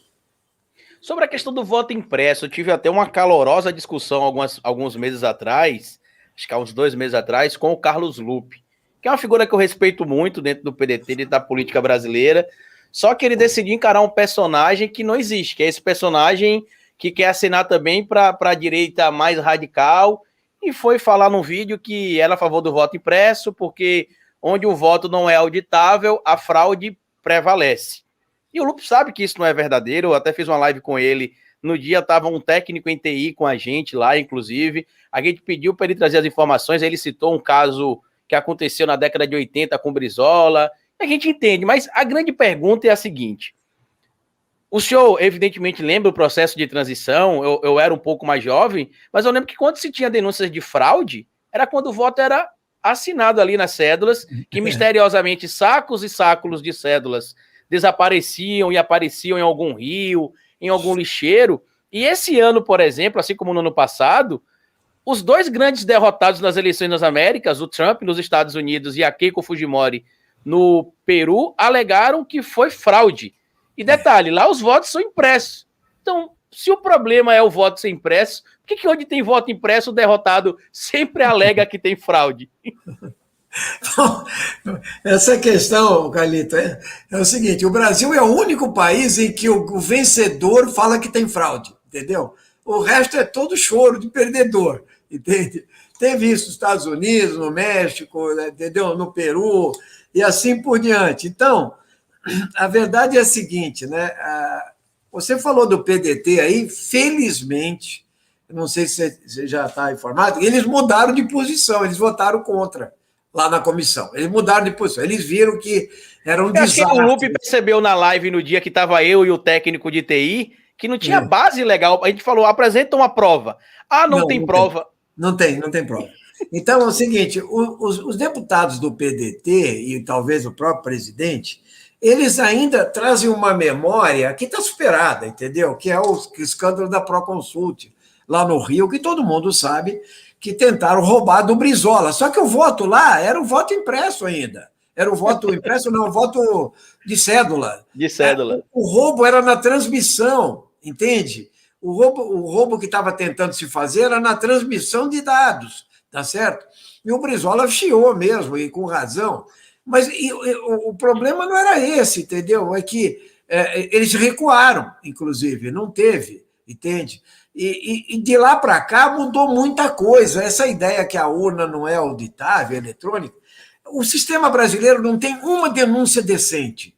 Sobre a questão do voto impresso, eu tive até uma calorosa discussão alguns meses atrás, acho que há uns 2 meses atrás, com o Carlos Lupe, que é uma figura que eu respeito muito dentro do PDT e da política brasileira, só que ele decidiu encarar um personagem que não existe, que é esse personagem que quer assinar também para a direita mais radical, e foi falar num vídeo que era a favor do voto impresso, porque onde o voto não é auditável, a fraude prevalece. E o Lupe sabe que isso não é verdadeiro, eu até fiz uma live com ele, no dia estava um técnico em TI com a gente lá, inclusive, a gente pediu para ele trazer as informações, ele citou um caso que aconteceu na década de 80 com Brizola, a gente entende, mas a grande pergunta é a seguinte, o senhor evidentemente lembra o processo de transição, eu era um pouco mais jovem, mas eu lembro que quando se tinha denúncias de fraude, era quando o voto era assinado ali nas cédulas, que misteriosamente sacos e sacos de cédulas desapareciam e apareciam em algum rio, em algum lixeiro. E esse ano, por exemplo, assim como no ano passado, os 2 grandes derrotados nas eleições nas Américas, o Trump nos Estados Unidos e a Keiko Fujimori no Peru, alegaram que foi fraude. E detalhe, lá os votos são impressos. Então, se o problema é o voto ser impresso, por que onde tem voto impresso o derrotado sempre alega que tem fraude? Bom, essa questão, Carlito, é o seguinte, o Brasil é o único país em que o vencedor fala que tem fraude, entendeu? O resto é todo choro de perdedor, entende? Teve isso nos Estados Unidos, no México, entendeu? No Peru, e assim por diante. Então, a verdade é a seguinte, né? Você falou do PDT aí, felizmente, não sei se você já está informado, eles mudaram de posição, eles votaram contra lá na comissão. Eles mudaram de posição, eles viram que era um Eu acho que o Lupe desastre. percebeu na live no dia que estava eu e o técnico de TI que não tinha base legal. A gente falou, apresenta uma prova. Ah, não tem prova. Não tem prova. Então, é o seguinte, os deputados do PDT, e talvez o próprio presidente, eles ainda trazem uma memória que está superada, entendeu? Que é o escândalo da Proconsult, lá no Rio, que todo mundo sabe que tentaram roubar do Brizola. Só que o voto lá era o voto impresso ainda. Era o voto impresso, não, o voto de cédula. De cédula. O roubo era na transmissão, entende? O roubo que estava tentando se fazer era na transmissão de dados, tá certo? E o Brizola chiou mesmo, e com razão. Mas o problema não era esse, entendeu? É que eles recuaram, inclusive, não teve, entende? E de lá para cá mudou muita coisa. Essa ideia que a urna não é auditável, eletrônica, o sistema brasileiro não tem uma denúncia decente.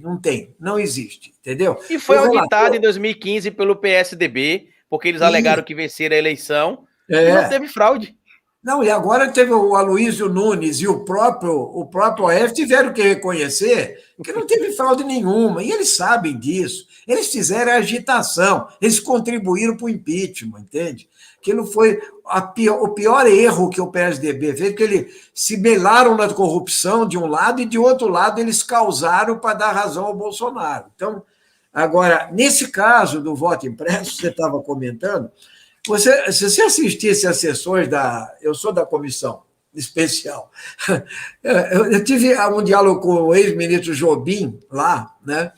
Não tem, não existe, entendeu? E foi auditado em 2015 pelo PSDB, porque eles alegaram que venceram a eleição e não teve fraude. Não, e agora teve o Aloysio Nunes e o próprio OF tiveram que reconhecer que não teve fraude nenhuma, e eles sabem disso. Eles fizeram a agitação, eles contribuíram para o impeachment, entende? Aquilo foi o pior erro que o PSDB fez, porque eles se melaram na corrupção de um lado e de outro lado eles causaram para dar razão ao Bolsonaro. Então, agora, nesse caso do voto impresso, você estava comentando, se você assistisse às sessões eu sou da comissão especial, eu tive um diálogo com o ex-ministro Jobim lá, né?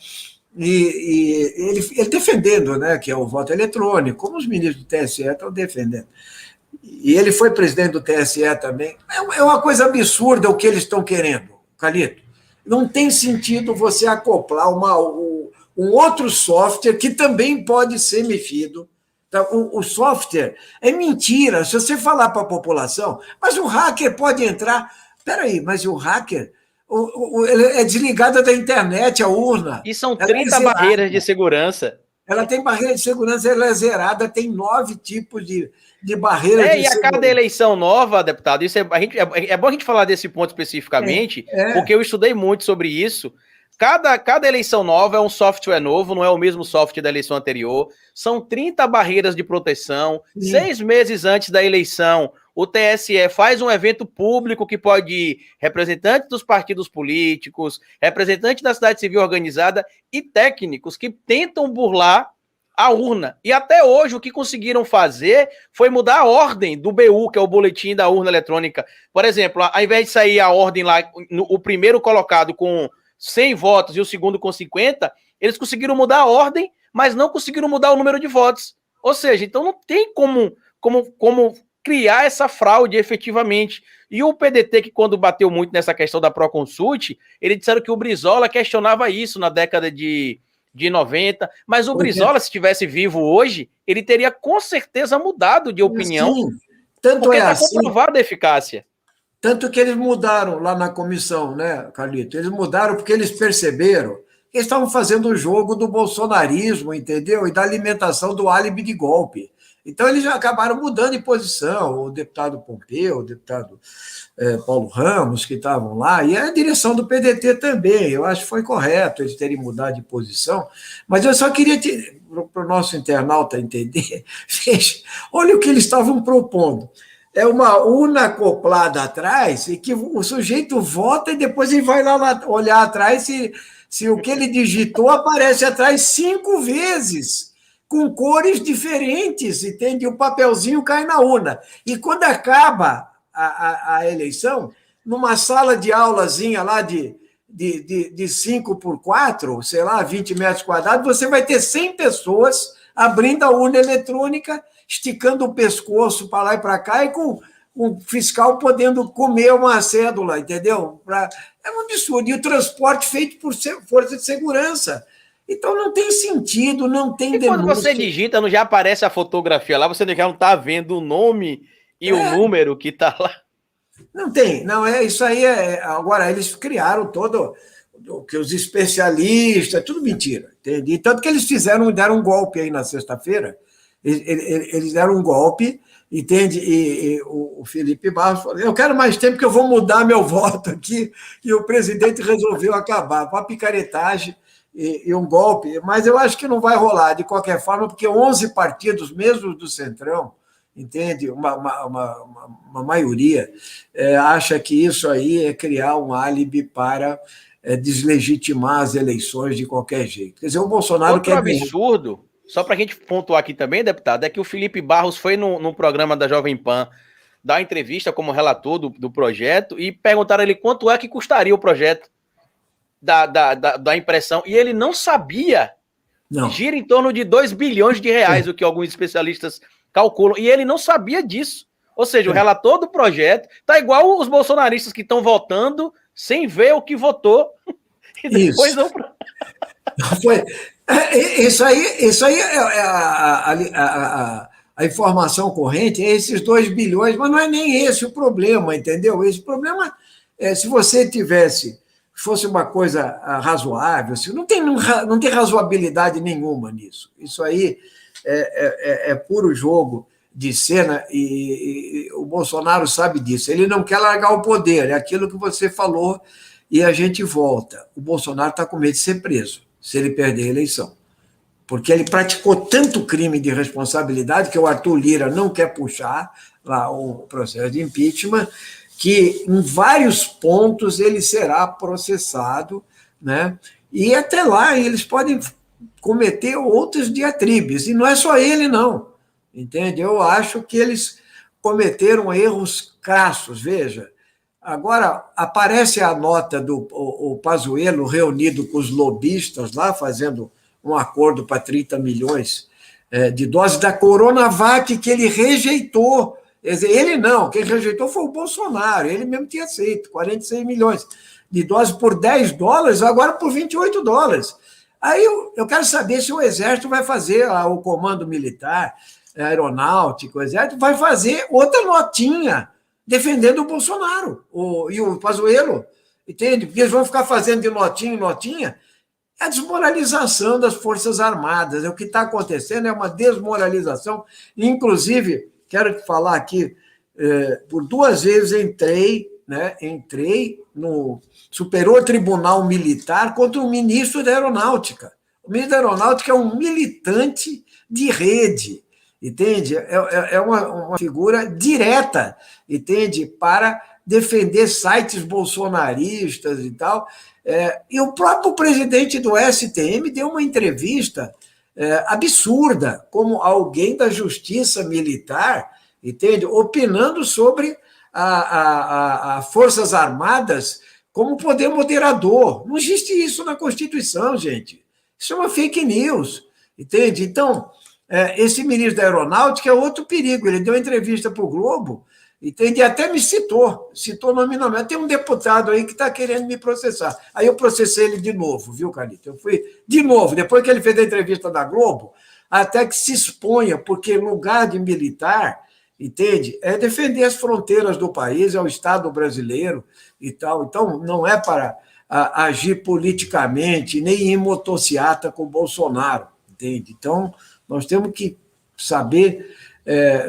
E ele defendendo, né, que é o voto eletrônico, como os ministros do TSE estão defendendo. E ele foi presidente do TSE também. É uma coisa absurda o que eles estão querendo, Calito. Não tem sentido você acoplar um outro software que também pode ser mexido. O software é mentira. Se você falar para a população, mas o hacker pode entrar. Espera aí, mas o hacker ele é desligada da internet, a urna. E são 30 barreiras de segurança. Ela tem barreira de segurança, ela é zerada, tem 9 tipos de barreiras de segurança. E a cada eleição nova, deputado, isso é bom a gente falar desse ponto especificamente, porque eu estudei muito sobre isso. Cada eleição nova é um software novo, não é o mesmo software da eleição anterior. São 30 barreiras de proteção. Sim. 6 meses antes da eleição, o TSE faz um evento público que pode ir representantes dos partidos políticos, representantes da sociedade civil organizada e técnicos que tentam burlar a urna. E até hoje o que conseguiram fazer foi mudar a ordem do BU, que é o boletim da urna eletrônica. Por exemplo, ao invés de sair a ordem lá, o primeiro colocado com 100 votos e o segundo com 50, eles conseguiram mudar a ordem, mas não conseguiram mudar o número de votos. Ou seja, então não tem como criar essa fraude efetivamente. E o PDT, que quando bateu muito nessa questão da Proconsult, eles disseram que o Brizola questionava isso na década de 90, mas o Brizola, se estivesse vivo hoje, ele teria com certeza mudado de opinião, sim, tanto porque está assim, comprovada a eficácia. Tanto que eles mudaram lá na comissão, né, Carlito? Eles mudaram porque eles perceberam que eles estavam fazendo o jogo do bolsonarismo, entendeu? E da alimentação do álibi de golpe. Então, eles já acabaram mudando de posição, o deputado Pompeu, o deputado Paulo Ramos, que estavam lá, e a direção do PDT também. Eu acho que foi correto eles terem mudado de posição, mas eu só queria, para o nosso internauta entender, veja, olha o que eles estavam propondo. É uma urna acoplada atrás e que o sujeito vota e depois ele vai lá olhar atrás se o que ele digitou aparece atrás 5 vezes, com cores diferentes, entende? O papelzinho cai na urna. E quando acaba a eleição, numa sala de aulazinha lá de 5 por 4, sei lá, 20 metros quadrados, você vai ter 100 pessoas abrindo a urna eletrônica, esticando o pescoço para lá e para cá, e com o fiscal podendo comer uma cédula, entendeu? É um absurdo. E o transporte feito por força de segurança. Então, não tem sentido, não tem denúncia. Quando você digita, não já aparece a fotografia lá, você já não está vendo o nome e o número que está lá. Não tem, não é isso aí. Agora, eles criaram todo que os especialistas, tudo mentira, entende? E tanto que eles deram um golpe aí na sexta-feira, Eles deram um golpe, entende? E o Felipe Barros falou: eu quero mais tempo que eu vou mudar meu voto aqui, e o presidente resolveu acabar com a picaretagem e um golpe, mas eu acho que não vai rolar de qualquer forma, porque 11 partidos, mesmo do Centrão, entende? Uma maioria acha que isso aí é criar um álibi para deslegitimar as eleições de qualquer jeito. Quer dizer, o Bolsonaro Outro absurdo, só para a gente pontuar aqui também, deputado, é que o Felipe Barros foi no programa da Jovem Pan dar entrevista como relator do projeto e perguntaram a ele quanto é que custaria o projeto da impressão, e ele não sabia. Não. Gira em torno de 2 bilhões de reais, o que alguns especialistas calculam, e ele não sabia disso. Ou seja, o relator do projeto tá igual os bolsonaristas que estão votando sem ver o que votou. E depois isso. Foi. Isso aí é a informação corrente, é esses 2 bilhões, mas não é nem esse o problema, entendeu? Esse problema é se você fosse uma coisa razoável, não tem razoabilidade nenhuma nisso. Isso aí é puro jogo de cena e o Bolsonaro sabe disso. Ele não quer largar o poder, é aquilo que você falou e a gente volta. O Bolsonaro está com medo de ser preso se ele perder a eleição. Porque ele praticou tanto crime de responsabilidade que o Arthur Lira não quer puxar lá o processo de impeachment, que em vários pontos ele será processado, né? E até lá eles podem cometer outras diatribes, e não é só ele, não, entende? Eu acho que eles cometeram erros crassos, veja. Agora, aparece a nota do o Pazuello reunido com os lobistas lá, fazendo um acordo para 30 milhões de doses da Coronavac, que ele rejeitou. Quer dizer, ele não, quem rejeitou foi o Bolsonaro, ele mesmo tinha aceito 46 milhões de doses por $10, agora por $28. Aí eu quero saber se o Exército vai fazer, o Comando Militar, Aeronáutico, o Exército vai fazer outra notinha defendendo o Bolsonaro e o Pazuello, entende? Porque eles vão ficar fazendo de notinha em notinha a desmoralização das Forças Armadas. O que está acontecendo é uma desmoralização. Inclusive, quero te falar aqui, por 2 vezes entrei no Superior Tribunal Militar contra o ministro da Aeronáutica. O ministro da Aeronáutica é um militante de rede, entende? É uma figura direta, entende? Para defender sites bolsonaristas e tal. E o próprio presidente do STM deu uma entrevista absurda, como alguém da Justiça Militar, entende? Opinando sobre as Forças Armadas como poder moderador. Não existe isso na Constituição, gente. Isso é uma fake news, entende? Então, esse ministro da Aeronáutica é outro perigo. Ele deu entrevista para o Globo, entende? E até me citou nominalmente. Tem um deputado aí que está querendo me processar. Aí eu processei ele de novo, viu, Carlito? Eu fui de novo, depois que ele fez a entrevista da Globo, até que se exponha, porque lugar de militar, entende? É defender as fronteiras do país, é o Estado brasileiro e tal. Então, não é para agir politicamente, nem em motociata com o Bolsonaro, entende? Então, nós temos que saber,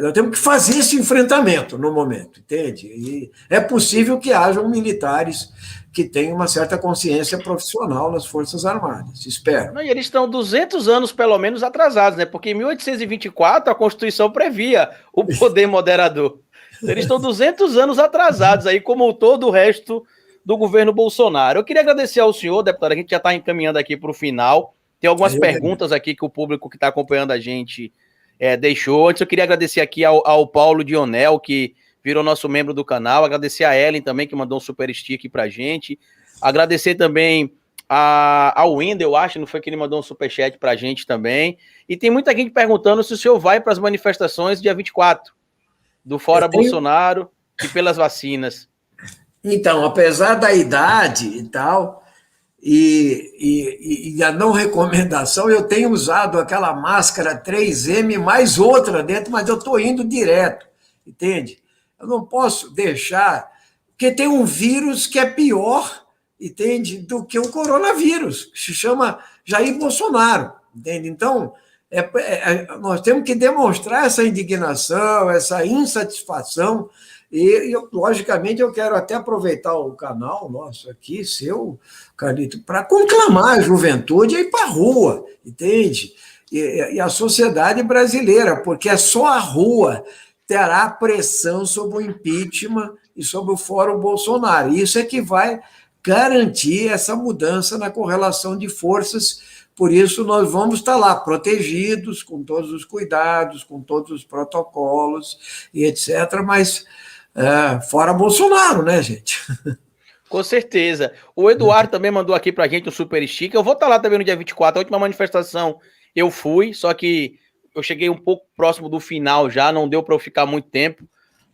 nós temos que fazer esse enfrentamento no momento, entende? E é possível que hajam militares que tenham uma certa consciência profissional nas Forças Armadas, espero. Não, e eles estão 200 anos, pelo menos, atrasados, né? Porque em 1824 a Constituição previa o poder moderador. Eles estão 200 anos atrasados aí, como todo o resto do governo Bolsonaro. Eu queria agradecer ao senhor, deputado, a gente já está encaminhando aqui para o final. Tem algumas perguntas aqui que o público que está acompanhando a gente deixou. Antes eu queria agradecer aqui ao Paulo Dionel, que virou nosso membro do canal. Agradecer a Ellen também, que mandou um super stick pra gente. Agradecer também ao Wendel, eu acho, não foi que ele mandou um superchat pra gente também. E tem muita gente perguntando se o senhor vai para as manifestações dia 24, do Fora Bolsonaro e pelas vacinas. Então, apesar da idade e tal, e a não recomendação, eu tenho usado aquela máscara 3M mais outra dentro, mas eu estou indo direto, entende? Eu não posso deixar, porque tem um vírus que é pior, entende, do que o coronavírus, que se chama Jair Bolsonaro, entende? Então, Nós temos que demonstrar essa indignação, essa insatisfação, logicamente, eu quero até aproveitar o canal nosso aqui, seu, Carlito, para conclamar a juventude a ir para a rua, entende? E a sociedade brasileira, porque é só a rua terá pressão sobre o impeachment e sobre o Fórum Bolsonaro. Isso é que vai garantir essa mudança na correlação de forças. Por isso, nós vamos estar lá protegidos, com todos os cuidados, com todos os protocolos e etc., mas fora Bolsonaro, né, gente? Com certeza. O Eduardo também mandou aqui pra gente um super sticker. Eu vou estar lá também no dia 24, a última manifestação eu fui, só que eu cheguei um pouco próximo do final já, não deu para eu ficar muito tempo,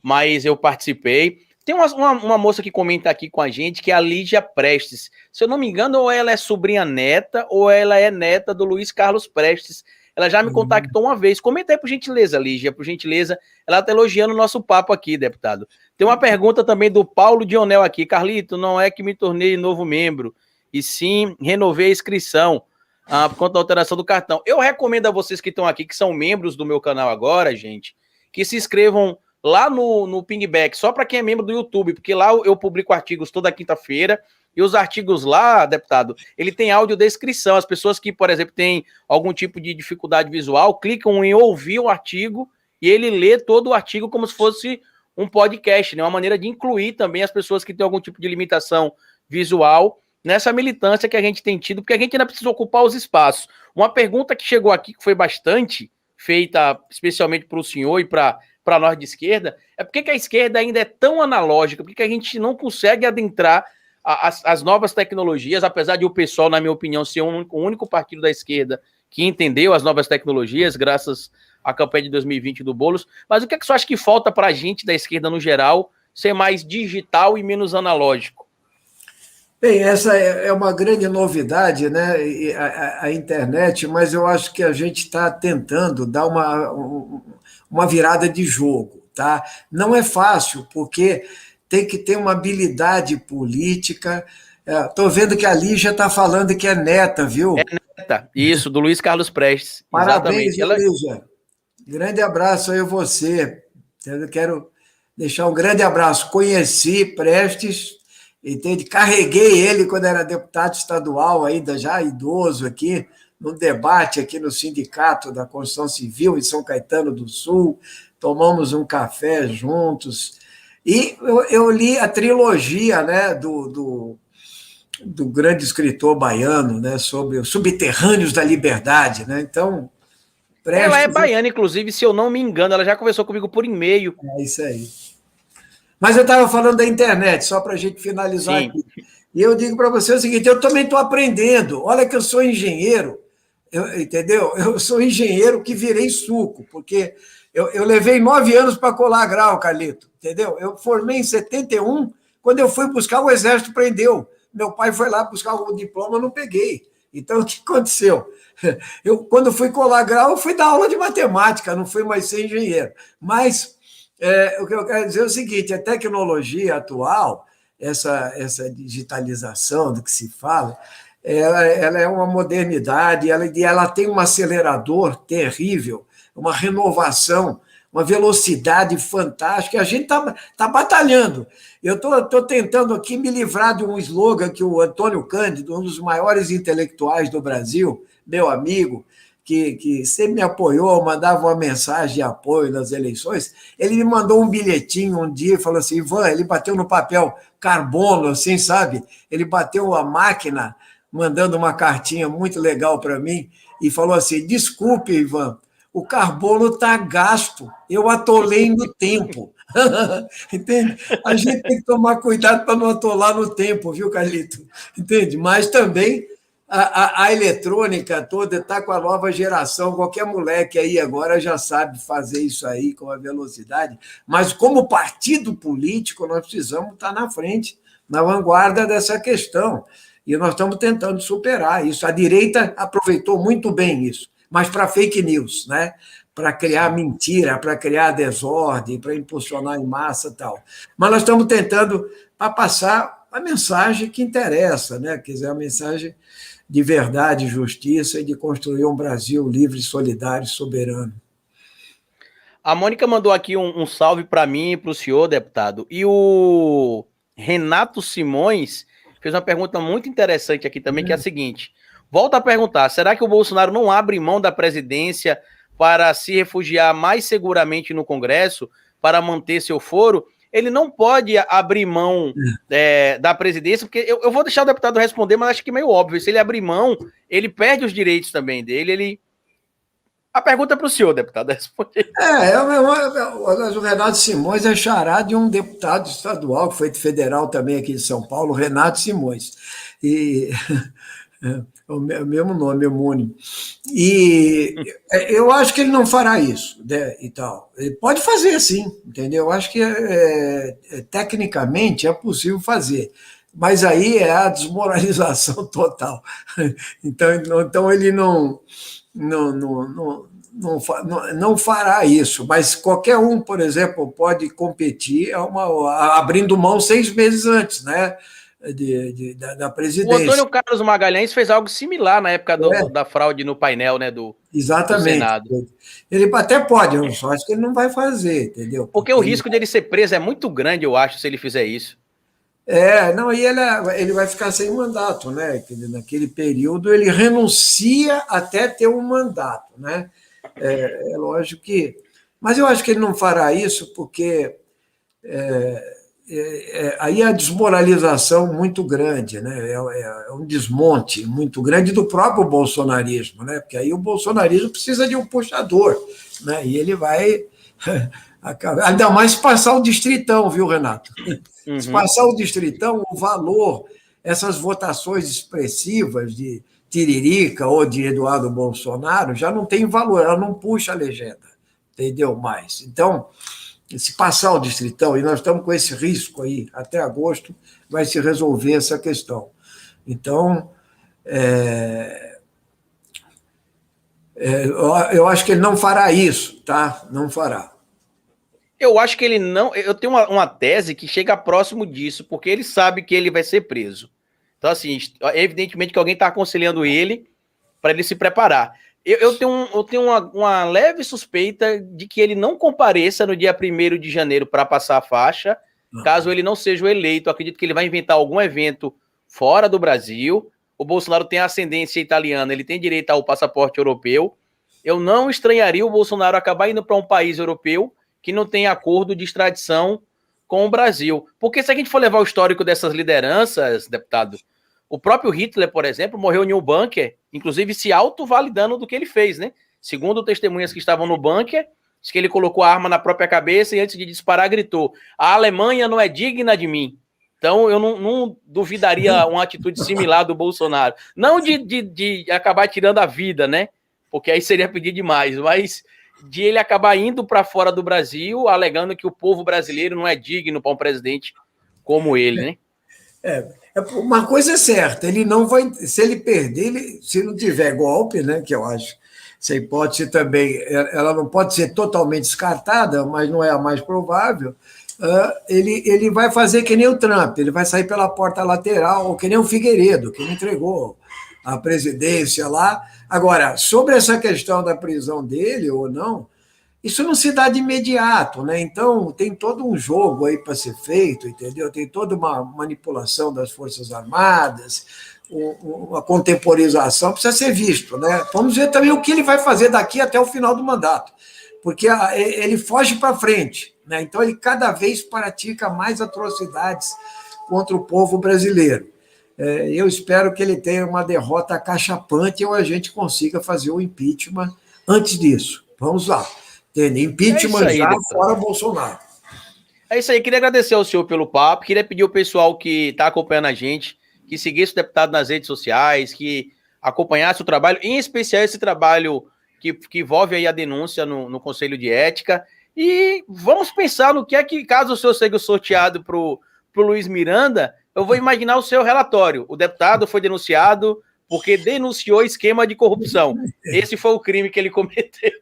mas eu participei. Tem uma moça que comenta aqui com a gente, que é a Lígia Prestes. Se eu não me engano, ou ela é sobrinha neta, ou ela é neta do Luiz Carlos Prestes. Ela já me contactou uma vez. Comenta aí, por gentileza, Lígia, por gentileza. Ela está elogiando o nosso papo aqui, deputado. Tem uma pergunta também do Paulo Dionel aqui. Carlito, não é que me tornei novo membro, e sim renovei a inscrição por conta da alteração do cartão. Eu recomendo a vocês que estão aqui, que são membros do meu canal agora, gente, que se inscrevam lá no Pingback, só para quem é membro do YouTube, porque lá eu publico artigos toda quinta-feira, e os artigos lá, deputado, ele tem audiodescrição. As pessoas que, por exemplo, têm algum tipo de dificuldade visual, clicam em ouvir o artigo e ele lê todo o artigo como se fosse um podcast, né? Uma maneira de incluir também as pessoas que têm algum tipo de limitação visual nessa militância que a gente tem tido, porque a gente ainda precisa ocupar os espaços. Uma pergunta que chegou aqui, que foi bastante feita especialmente para o senhor e para nós de esquerda, é por que a esquerda ainda é tão analógica, por que a gente não consegue adentrar as novas tecnologias, apesar de o PSOL, na minha opinião, ser o único partido da esquerda que entendeu as novas tecnologias, graças à campanha de 2020 do Boulos. Mas o que é que você acha que falta para a gente da esquerda no geral ser mais digital e menos analógico? Bem, essa é uma grande novidade, né? A internet, mas eu acho que a gente está tentando dar uma virada de jogo, tá? Não é fácil, porque tem que ter uma habilidade política. Estou vendo que a Lígia está falando que é neta, viu? É neta, isso, do Luiz Carlos Prestes. Parabéns, exatamente. Lígia. Grande abraço aí a você. Eu quero deixar um grande abraço. Conheci Prestes, entende? Carreguei ele quando era deputado estadual, ainda já idoso aqui, no debate aqui no Sindicato da Construção Civil em São Caetano do Sul. Tomamos um café juntos. E eu li a trilogia, né, do grande escritor baiano, né, sobre os Subterrâneos da Liberdade. Né? Então, ela é baiana, inclusive, se eu não me engano, ela já conversou comigo por e-mail. É isso aí. Mas eu estava falando da internet, só para a gente finalizar Sim. aqui. E eu digo para você o seguinte, eu também estou aprendendo. Olha que eu sou engenheiro, entendeu? Eu sou engenheiro que virei suco, porque eu levei 9 anos para colar grau, Carlito, entendeu? Eu formei em 71, quando eu fui buscar, o Exército prendeu. Meu pai foi lá buscar o diploma, eu não peguei. Então, o que aconteceu? Quando fui colar grau, eu fui dar aula de matemática, não fui mais ser engenheiro. Mas o que eu quero dizer é o seguinte, a tecnologia atual, essa digitalização do que se fala, ela é uma modernidade, ela tem um acelerador terrível, uma renovação, uma velocidade fantástica. A gente está batalhando. Eu estou tentando aqui me livrar de um slogan que o Antônio Cândido, um dos maiores intelectuais do Brasil, meu amigo, que sempre me apoiou, mandava uma mensagem de apoio nas eleições, ele me mandou um bilhetinho um dia e falou assim, Ivan, ele bateu no papel carbono, assim, sabe? Ele bateu a máquina, mandando uma cartinha muito legal para mim, e falou assim, desculpe, Ivan, o carbono está gasto, eu atolei no tempo. Entende? A gente tem que tomar cuidado para não atolar no tempo, viu, Carlito? Entende? Mas também a eletrônica toda está com a nova geração, qualquer moleque aí agora já sabe fazer isso aí com a velocidade, mas como partido político nós precisamos estar na frente, na vanguarda dessa questão, e nós estamos tentando superar isso. A direita aproveitou muito bem isso, mas para fake news, né? Para criar mentira, para criar desordem, para impulsionar em massa e tal. Mas nós estamos tentando para passar a mensagem que interessa, né? Quer dizer, a mensagem de verdade e justiça e de construir um Brasil livre, solidário e soberano. A Mônica mandou aqui um salve para mim e para o senhor, deputado. E o Renato Simões fez uma pergunta muito interessante aqui também, que é a seguinte: volta a perguntar, será que o Bolsonaro não abre mão da presidência para se refugiar mais seguramente no Congresso, para manter seu foro? Ele não pode abrir mão da presidência, porque eu vou deixar o deputado responder, mas acho que é meio óbvio. Se ele abrir mão, ele perde os direitos também dele. A pergunta é para o senhor, deputado, responder. O Renato Simões é xará de um deputado estadual, que foi federal também aqui de São Paulo, Renato Simões. E o mesmo nome, homônimo. E eu acho que ele não fará isso, né, e tal. Ele pode fazer, sim, entendeu? Eu acho que tecnicamente é possível fazer. Mas aí é a desmoralização total. Então ele não fará isso, mas qualquer um, por exemplo, pode competir abrindo mão 6 meses antes, né, da presidência. O Antônio Carlos Magalhães fez algo similar na época da fraude no painel, né, do Senado. Ele até pode, eu só acho que ele não vai fazer, entendeu? Porque o risco dele ser preso é muito grande, eu acho, se ele fizer isso. Ele vai ficar sem mandato, né? Naquele período ele renuncia até ter um mandato, né? É lógico que... Mas eu acho que ele não fará isso porque aí é a desmoralização muito grande, né? É um desmonte muito grande do próprio bolsonarismo, né? Porque aí o bolsonarismo precisa de um puxador, né? E ele vai... Ainda mais se passar o distritão, viu, Renato? Se passar o distritão, o valor, essas votações expressivas de Tiririca ou de Eduardo Bolsonaro já não tem valor, ela não puxa a legenda, entendeu? Mais. Então, se passar o distritão, e nós estamos com esse risco aí, até agosto, vai se resolver essa questão. Então, eu acho que ele não fará isso, tá? Não fará. Eu acho que ele não... Eu tenho uma tese que chega próximo disso, porque ele sabe que ele vai ser preso. Então, assim, evidentemente que alguém está aconselhando ele para ele se preparar. Eu tenho uma leve suspeita de que ele não compareça no dia 1º de janeiro para passar a faixa, caso ele não seja o eleito. Eu acredito que ele vai inventar algum evento fora do Brasil. O Bolsonaro tem ascendência italiana, ele tem direito ao passaporte europeu. Eu não estranharia o Bolsonaro acabar indo para um país europeu que não tem acordo de extradição com o Brasil. Porque se a gente for levar o histórico dessas lideranças, deputado, o próprio Hitler, por exemplo, morreu em um bunker, inclusive se auto-validando do que ele fez, né? Segundo testemunhas que estavam no bunker, diz que ele colocou a arma na própria cabeça e antes de disparar gritou: "A Alemanha não é digna de mim". Então eu não duvidaria uma atitude similar do Bolsonaro. Não de acabar tirando a vida, né? Porque aí seria pedir demais, mas de ele acabar indo para fora do Brasil, alegando que o povo brasileiro não é digno para um presidente como ele, né? Uma coisa é certa, ele não vai... Se ele perder, se não tiver golpe, né, que eu acho, essa hipótese também, ela não pode ser totalmente descartada, mas não é a mais provável, ele vai fazer que nem o Trump, ele vai sair pela porta lateral, ou que nem o Figueiredo, que não entregou a presidência lá. Agora, sobre essa questão da prisão dele ou não, isso não se dá de imediato, né? Então, tem todo um jogo aí para ser feito, entendeu? Tem toda uma manipulação das Forças Armadas, uma contemporização, precisa ser visto, né? Vamos ver também o que ele vai fazer daqui até o final do mandato, porque ele foge para frente, né? Então, ele cada vez pratica mais atrocidades contra o povo brasileiro. Eu espero que ele tenha uma derrota acachapante ou a gente consiga fazer o impeachment antes disso. Vamos lá. Impeachment aí, já fora Bolsonaro. É isso aí. Queria agradecer ao senhor pelo papo. Queria pedir ao pessoal que está acompanhando a gente que seguisse o deputado nas redes sociais, que acompanhasse o trabalho, em especial esse trabalho que envolve aí a denúncia no Conselho de Ética. E vamos pensar no que é que, caso o senhor seja sorteado para o Luiz Miranda, eu vou imaginar o seu relatório. O deputado foi denunciado porque denunciou esquema de corrupção. Esse foi o crime que ele cometeu.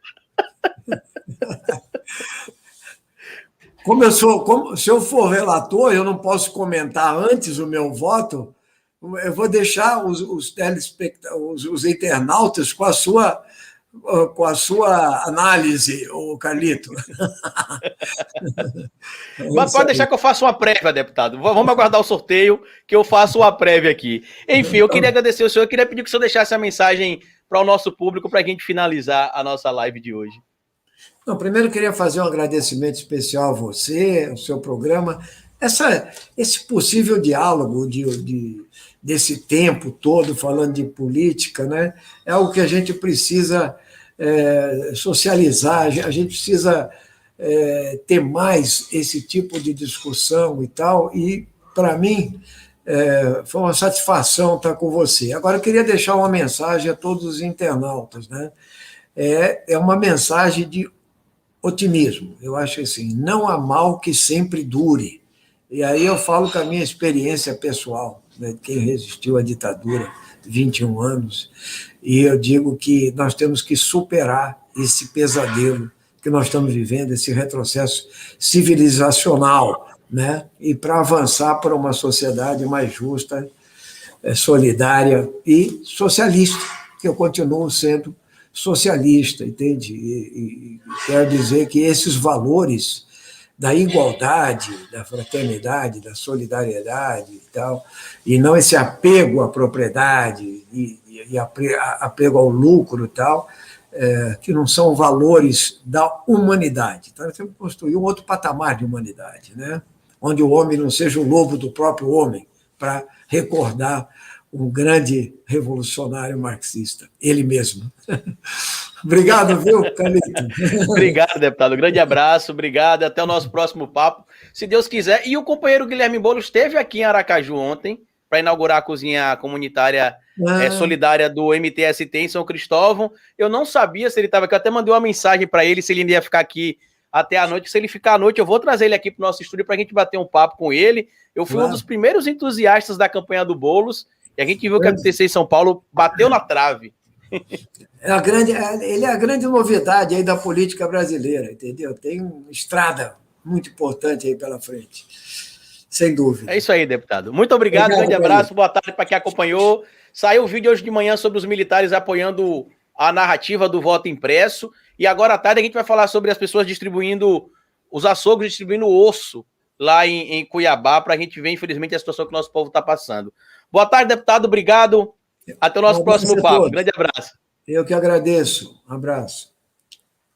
Se eu for relator, eu não posso comentar antes o meu voto, Eu vou deixar os telespectadores, os internautas com a sua análise, o Carlito. Mas pode deixar que eu faça uma prévia, deputado. Vamos aguardar o sorteio, que eu faço uma prévia aqui. Enfim, eu queria agradecer ao senhor, eu queria pedir que o senhor deixasse a mensagem para o nosso público, para a gente finalizar a nossa live de hoje. Não, primeiro eu queria fazer um agradecimento especial a você, ao seu programa, esse possível diálogo desse tempo todo falando de política, né? É algo que a gente precisa socializar, a gente precisa ter mais esse tipo de discussão e tal, e, para mim, foi uma satisfação estar com você. Agora, eu queria deixar uma mensagem a todos os internautas, né? É uma mensagem de otimismo. Eu acho assim, não há mal que sempre dure. E aí eu falo com a minha experiência pessoal, né, quem resistiu à ditadura 21 anos, e eu digo que nós temos que superar esse pesadelo que nós estamos vivendo, esse retrocesso civilizacional, né, e para avançar para uma sociedade mais justa, solidária e socialista, que eu continuo sendo socialista, entende? E quero dizer que esses valores da igualdade, da fraternidade, da solidariedade e tal, e não esse apego à propriedade e apego ao lucro e tal, que não são valores da humanidade. Então, nós temos que construir um outro patamar de humanidade, né? Onde o homem não seja o lobo do próprio homem, para recordar um grande revolucionário marxista, ele mesmo. Obrigado, viu, Carlito? Obrigado, deputado. Um grande abraço, obrigado. Até o nosso próximo papo, se Deus quiser. E o companheiro Guilherme Boulos esteve aqui em Aracaju ontem para inaugurar a cozinha comunitária solidária do MTST em São Cristóvão. Eu não sabia se ele estava aqui, eu até mandei uma mensagem para ele se ele ainda ia ficar aqui até a noite. Se ele ficar à noite, eu vou trazer ele aqui para o nosso estúdio para a gente bater um papo com ele. Eu fui um dos primeiros entusiastas da campanha do Boulos e a gente viu que a PTC em São Paulo bateu na trave. Ele é a grande novidade aí da política brasileira, entendeu? Tem uma estrada muito importante aí pela frente, sem dúvida. É isso aí, deputado. Muito obrigado, grande abraço, boa tarde para quem acompanhou. Saiu o vídeo hoje de manhã sobre os militares apoiando a narrativa do voto impresso, e agora à tarde a gente vai falar sobre as pessoas distribuindo, os açougues distribuindo osso lá em Cuiabá, para a gente ver, infelizmente, a situação que o nosso povo está passando. Boa tarde, deputado, obrigado. Até o nosso próximo papo. Grande abraço. Eu que agradeço. Um abraço.